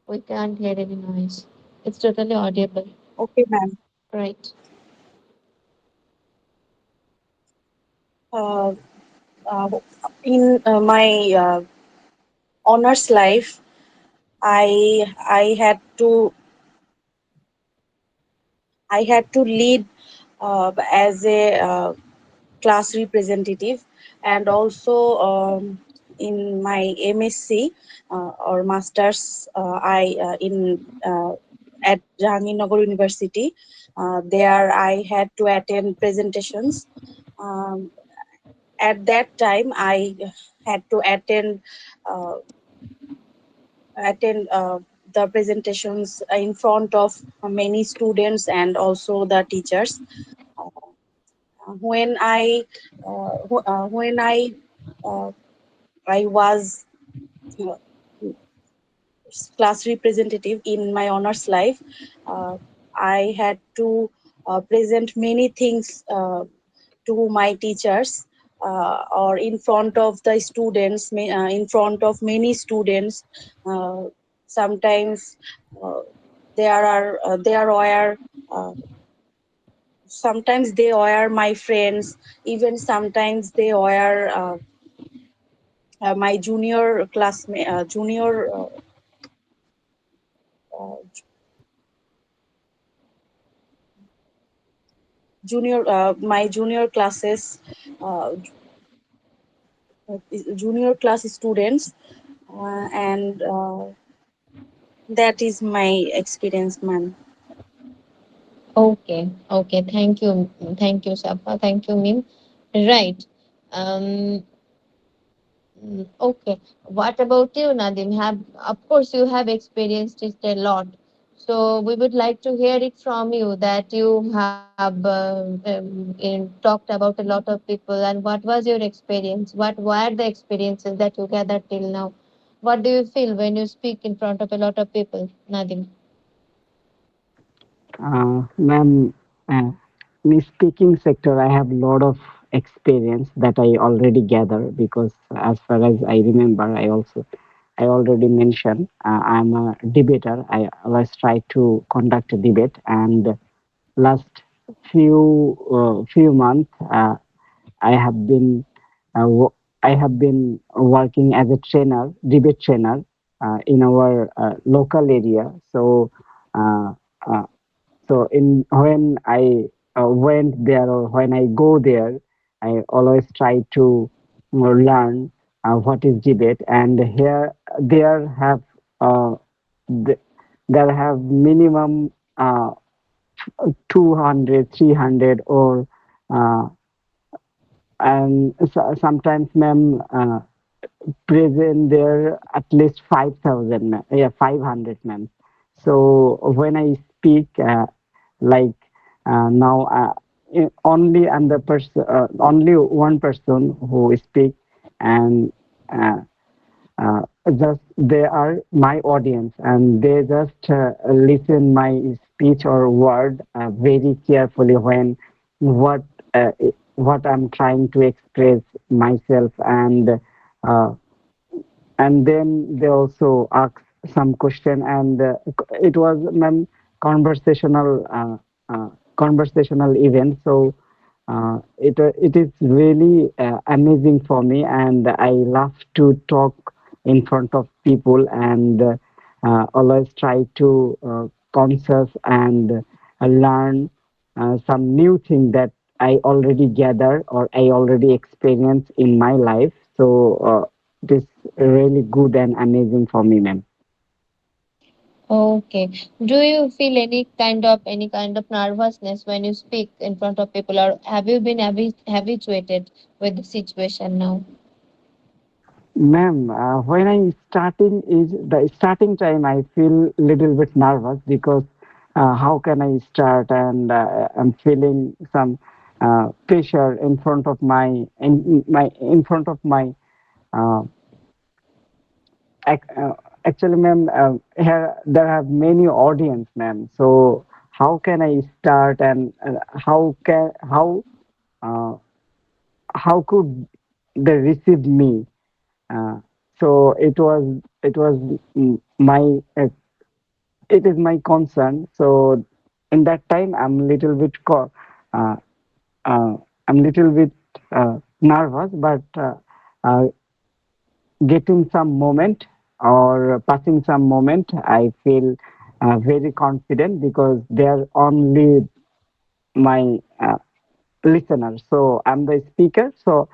A: We can't hear any noise. It's totally audible.
D: okay, ma'am.
A: Right.
D: Uh, uh, in my honors life, I had to lead as a class representative, and also in my MSc or masters, I in at Jahangirnagar University. There I had to attend presentations. Um, at that time, I had to uh, attend the presentations in front of many students and also the teachers. Uh, when uh, I was uh, class representative in my honors life, uh, I had to present many things to my teachers, or in front of the students, in front of many students. Uh, Sometimes uh, there were sometimes they were my friends, even sometimes they were my junior classmate, uh, my junior classes, uh, junior class students, and that is my experience, man.
A: Okay. Thank you, Safa. Thank you, Mim. Right. Um, okay. What about you, Nadim? Of course, you have experienced it a lot. So we would like to hear it from you that you have talked about a lot of people, and what was your experience? What were the experiences that you gathered till now? What do you feel when you speak in front of a lot of people, Nadim?
C: Ma'am, in speaking sector, I have a lot of experience that I already gather because as far as I remember, I already mentioned I'm a debater. I always try to conduct a debate, and last few months I have been uh, wo- I have been working as a trainer, debate trainer. in our local area. Uh, uh, so in when I went there or when I go there, I always try to learn what is debate. And here there have uh, th- there have minimum 200, 300, or uh, and sometimes, ma'am, present there at least 5,000, yeah, 500, ma'am. So when I speak, like now, only and the person, only one person who speak, and uh, uh, just they are my audience, and they just listen my speech or word very carefully when what uh, what I'm trying to express myself, uh, and then they also ask some question, and it was, ma'am, conversational conversational event. So it is really amazing for me, and I love to talk in front of people, and always try to conscious and learn some new thing that I already gather or I already experience in my life. So it is really good and amazing for me, ma'am.
A: Okay. Do you feel any kind of nervousness when you speak in front of people, or have you been habituated with the situation now?
C: Ma'am, when I starting is the starting time, I feel little bit nervous because how can I start, and I'm feeling some pressure in front of my uh, actually, ma'am, here there have many audience, ma'am. So how can I start, and uh, how could they receive me? Uh, so it was my it is my concern. So in that time, uh, uh, I'm little bit nervous, but uh, getting some moment or passing some moment, I feel very confident because they are only my listener. So I'm the speaker. So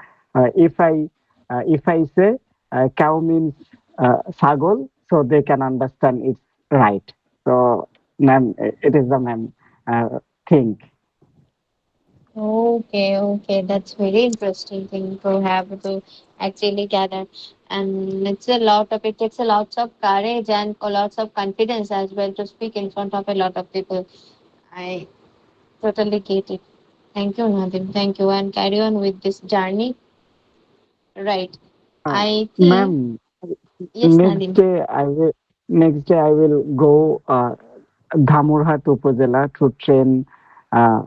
C: if I say cow means sagol, so they can understand it's right. So, ma'am, it is the, ma'am, thing.
A: Okay, okay, that's very interesting thing to have to actually gather, and it takes a lots of courage and a lots of confidence as well to speak in front of a lot of people. I totally get it. Thank you, Nadim. Thank you, and carry on with this journey. Right.
C: Uh,
A: I think
C: Ma'am,
A: yes,
C: next
A: Nadim.
C: day I will go Dhamurhat Upazila to train uh,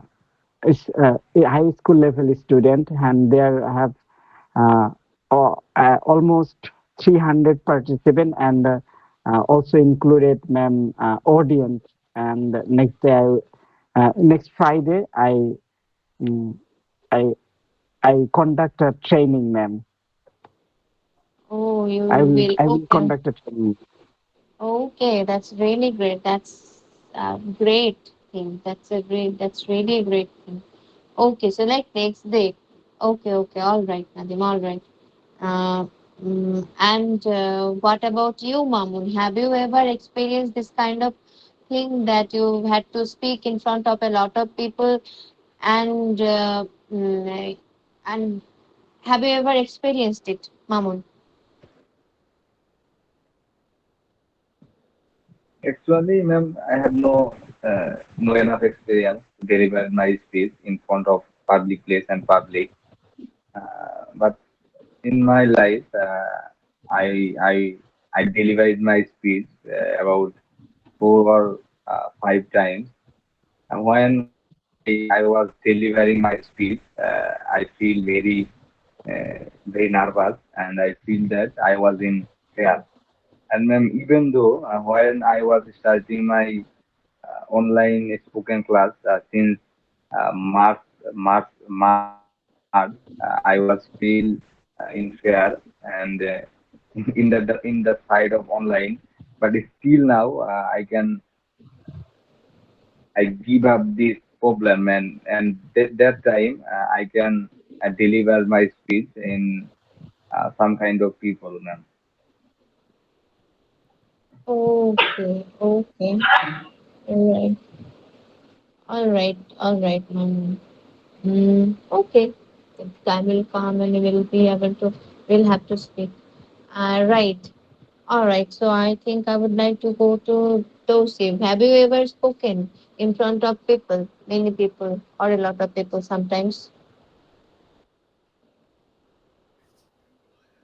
C: a high school level student, and there have uh, almost 300 participants, and also included, ma'am, audience. And next Friday, mm, I I conduct a training, ma'am.
A: Oh, you will.
C: I will
A: Okay.
C: conduct a training.
A: Okay, that's really great. That's a great thing. That's really a great thing. Okay, so like next day. Okay, okay, all right, Nadim, all right. Uh, and what about you, Mamun? Have you ever experienced this kind of thing that you had to speak in front of a lot of people, and and have you ever experienced it, Mamun?
B: Actually, ma'am, I have no enough experience to deliver my speech in front of public place and public. But in my life, I delivered my speech about 4 or 5 times. And when I was delivering my speech, I feel very nervous, and I feel that I was in fear. And ma'am, even though when I was starting my online spoken class since March, I was still in fear, and in the side of online, but still now I give up this problem, and that time I can deliver my speech in some kind of people, man.
A: Okay, okay. All right, all right, ma'am. Okay. If time will come and we will be able to, we'll have to speak. Right. All right. So I think I would like to go to Tosif. Have you ever spoken in front of people, many people, or a lot of people sometimes?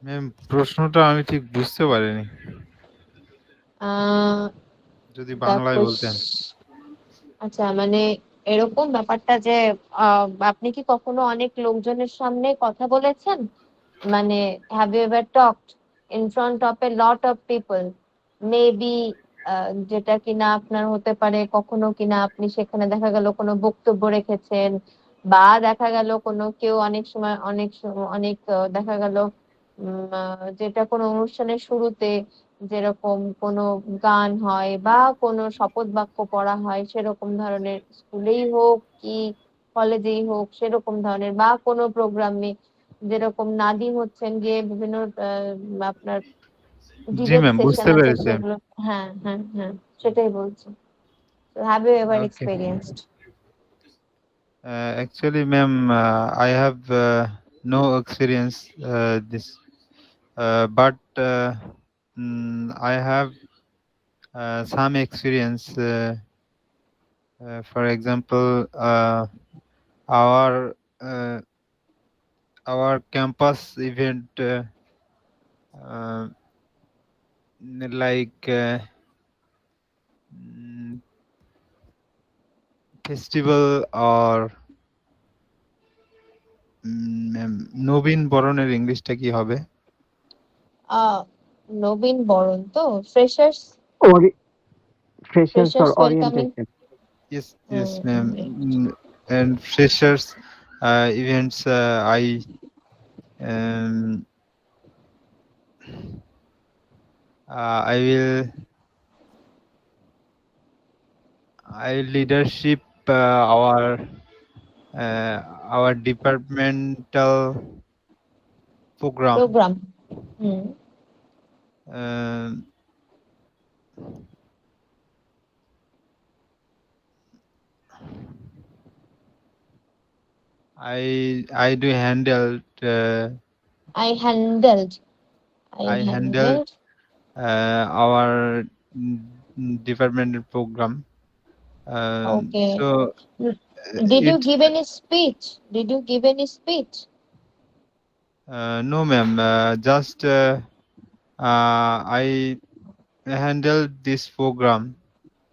F: Ma'am প্রশ্নটা আমি ঠিক বুঝতে পারিনি,
A: Uh,
F: যদি
A: the
F: বাংলায় বলতেন।
A: question. আচ্ছা মানে এরকম ব্যাপারটা যে আপনি কি কখনো অনেক লোকজনের সামনে কথা বলেছেন? মানে have you ever talked in front of a lot of people? Maybe যেটা কিনা আপনার হতে পারে কখনো কিনা আপনি সেখানে দেখা গেল কোনো বক্তব্য রেখেছেন বা দেখা গেল কোনো কেউ অনেক দেখা গেল যেটা কোনো অনুষ্ঠানের শুরুতে যেরকম কোনো গান হয় বা কোনো শপথ বাক্য পড়া হয় সেরকম ধরনের স্কুলেই হোক কি কলেজেই হোক সেরকম ধরনের বা কোনো প্রোগ্রামে যেরকম নাদিম হচ্ছেন গিয়ে বিভিন্ন আপনার
F: জি
A: ডিবেট
F: ম্যাম,
A: সেশন
F: বুঝতে
A: আছে
F: পেরেছি আমি।
A: সেগুলো হ্যাঁ হ্যাঁ হ্যাঁ সেটাই বলছি have you ever
F: okay,
A: experienced
F: actually ma'am I have no experience this, but I have some experience. For example, our uh, our campus event, uh, like mm, festival or নবীন বরণের ইংলিশটা কি হবে?
A: নবীন বরণ তো freshers
C: Or freshers
A: freshers
C: or
A: welcoming
C: orientation.
F: Yes ma'am. And freshers events, um, I will leadership uh, our departmental program.
A: Program
F: Uh, I do handle
A: I handled I
F: I handled
A: handled
F: our departmental program.
A: Okay.
F: So
A: Did you
F: it
A: give any speech? Did you give any speech?
F: no ma'am, just I handled this program,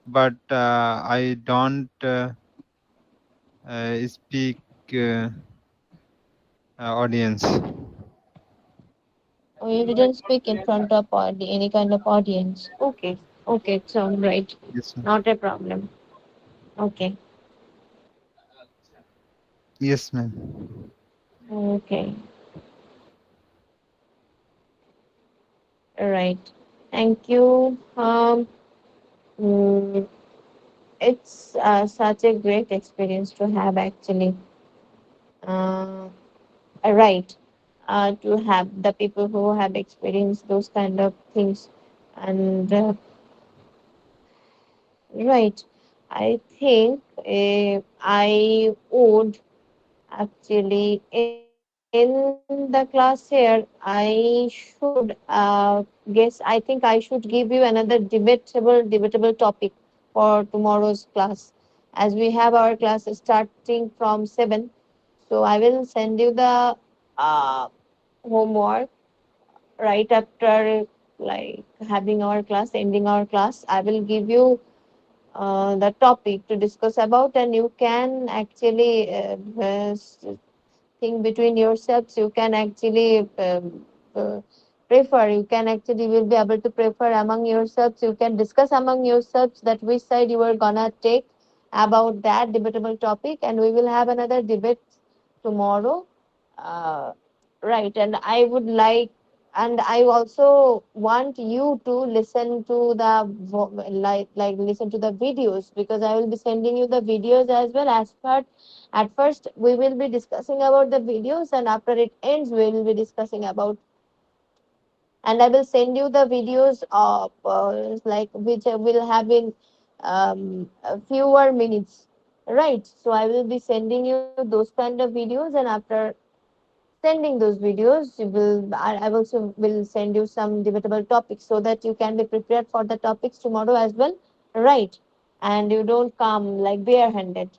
F: but I don't speak audience.
A: Or you didn't speak in front of any kind of audience? Okay. Okay, it's all right.
F: Yes ma'am.
A: Not a problem. Okay.
F: Yes ma'am.
A: Okay. All right. Thank you. Mm, it's such a great experience to have actually. Uh, right. To have the people who have experienced those kind of things and right. I think I would actually in the class here. I should guess. I think I should give you another debatable topic for tomorrow's class, as we have our class starting from 7. So I will send you the uh, homework right after like having our class, ending our class. I will give you the topic to discuss about, and you can actually think between yourselves. You can actually prefer. You can actually will be able to prefer among yourselves. You can discuss among yourselves that which side you are gonna take about that debatable topic, and we will have another debate tomorrow. Uh, right, and I would like and I also want you to listen to the like listen to the videos, because I will be sending you the videos as well. As part at first we will be discussing about the videos, and after it ends we will be discussing about, and I will send you the videos of like which will have in fewer minutes, right? So I will be sending you those kind of videos, and after sending those videos, you will I also will send you some debatable topics so that you can be prepared for the topics tomorrow as well, right? And you don't come like barehanded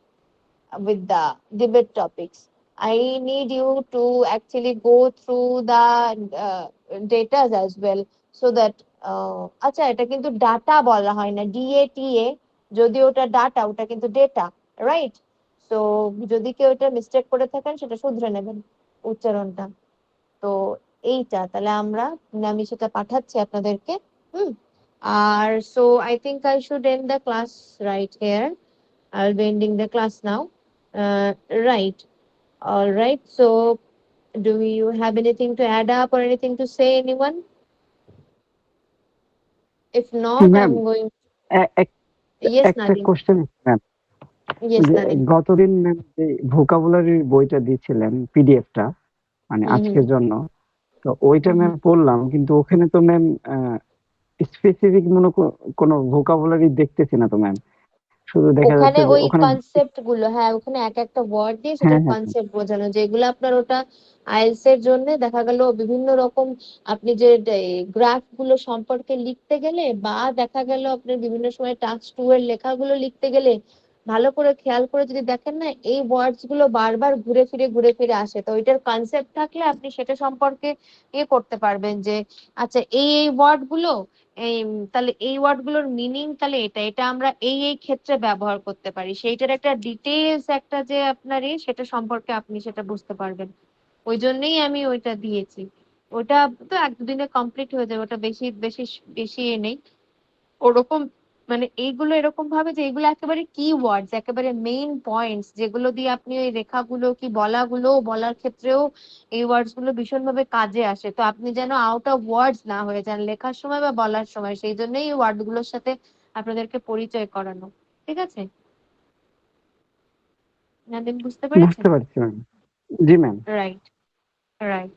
A: with the debate topics. I need you to actually go through the data as well, so that আচ্ছা এটা কিন্তু data বলা হয় না, DATA, যদি ওটা data ওটা কিন্তু ডেটা, রাইট? সো যদি কেউ এটা মিস্টেক করে থাকেন সেটা শুধরে নেবেন উচ্চারণটা। তো এইটা তাহলে আমি সেটা পাঠাচ্ছি আপনাদেরকে। হুম। আর so I think I should end the class right here. I'll be ending the class now. Right. All right. So, do you have anything to add up or anything to say, anyone? If not,
C: ma'am,
A: I'm going.
C: এক-
A: Yes,
C: একটা
A: Nadim.
C: Question ma'am,
A: Yes,
C: যে
A: Nadim.
C: গতদিন ma'am যে ভোকাবুলারির বইটা দিয়েছিলেন পিডিএফটা, মানে আজকের
A: Mm-hmm.
C: জন্য, তো ওইটা
A: Mm-hmm.
C: ম্যাম পড়লাম, কিন্তু ওখানে তো ম্যাম স্পেসিফিক কোনো ভোকাবুলারি দেখতেছি না তো ম্যাম, শুধু দেখা যাচ্ছে
A: ওখানে
C: যে
A: ওই
C: ওখানে
A: কনসেপ্ট গুলো, হ্যাঁ ওখানে এক একটা ওয়ার্ড দিয়ে
C: হ্যাঁ
A: সেটার
C: হ্যাঁ হ্যাঁ
A: কনসেপ্ট বোঝানো, যেগুলো আপনার ওটা আইএলটিএস এর জন্য দেখা গেল বিভিন্ন রকম, আপনি যে গ্রাফ গুলো সম্পর্কে লিখতে গেলে, বা দেখা গেল আপনার বিভিন্ন সময় টাস্ক 2 এর লেখাগুলো লিখতে গেলে ভালো করে খেয়াল করে যদি দেখেন না, এই ওয়ার্ডস গুলো বারবার ঘুরে ফিরে আসে। তো ওইটার কনসেপ্ট থাকলে আপনি সেটা সম্পর্কে করতে পারবেন যে আচ্ছা এই ওয়ার্ড গুলো, এই তাহলে এই ওয়ার্ড গুলোর মিনিং তাহলে এটা এটা আমরা এই ক্ষেত্রে ব্যবহার করতে পারি, সেইটার একটা ডিটেলস একটা যে আপনার সেটা সম্পর্কে আপনি সেটা বুঝতে পারবেন। ওই জন্যই আমি ওইটা দিয়েছি। ওটা তো এক দুদিনে কমপ্লিট হয়ে যাবে, ওটা বেশি বেশি বেশি নেই ওরকম। মানে এইগুলো এরকম ভাবে যে এগুলো একেবারে কি ওয়ার্ডস, একেবারে মেইন পয়েন্টস, যেগুলো দিয়ে আপনি ওই রেখাগুলো কি বলাগুলো বলার ক্ষেত্রেও এই ওয়ার্ডস গুলো ভীষণভাবে কাজে আসে। তো আপনি যেন আউট অফ ওয়ার্ডস না হয়ে যান লেখার সময় বা বলার সময়, সেই জন্যই এই ওয়ার্ড গুলোর সাথে আপনাদেরকে পরিচয় করানো। ঠিক আছে, নাদিম বুঝতে পেরেছেন?
C: বুঝতে পারছি ম্যাম। জি ম্যাম।
A: Right, right.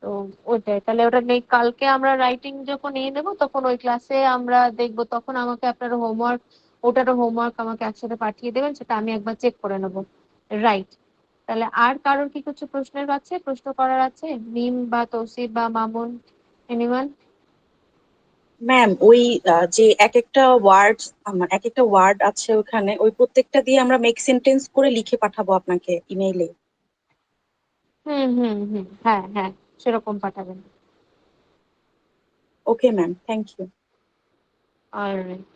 A: তো ওটাই তাহলে, ওটা নেই কালকে আমরা রাইটিং যখন নিয়ে নেবো তখন ওই ক্লাসে আমরা দেখবো, তখন আমাকে আপনার হোমওয়ার্ক, ওটারও হোমওয়ার্ক আমাকে একসাথে পাঠিয়ে দেবেন, সেটা আমি একবার চেক করে নেবো। রাইট। তাহলে আর কারোর কি কিছু প্রশ্নের আছে, প্রশ্ন করার আছে? মিম বা তৌসিফ বা মামুন, এনিওয়ান?
D: ম্যাম ওই যে এক একটা ওয়ার্ড আছে ওখানে, ওই প্রত্যেকটা দিয়ে আমরা মেক সেন্টেন্স করে লিখে পাঠাবো আপনাকে ইমেইলে।
A: হুম হুম হুম, হ্যাঁ হ্যাঁ, সেরকম পাঠাবেন।
D: Okay ma'am, thank you.
A: Alright,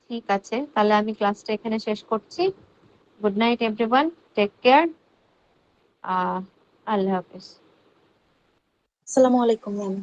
A: ঠিক আছে, তাহলে আমি ক্লাসটা এখানে শেষ করছি। Good night everyone, take care. আল্লাহ হাফেজ।
D: আসসালামু আলাইকুম ম্যাম।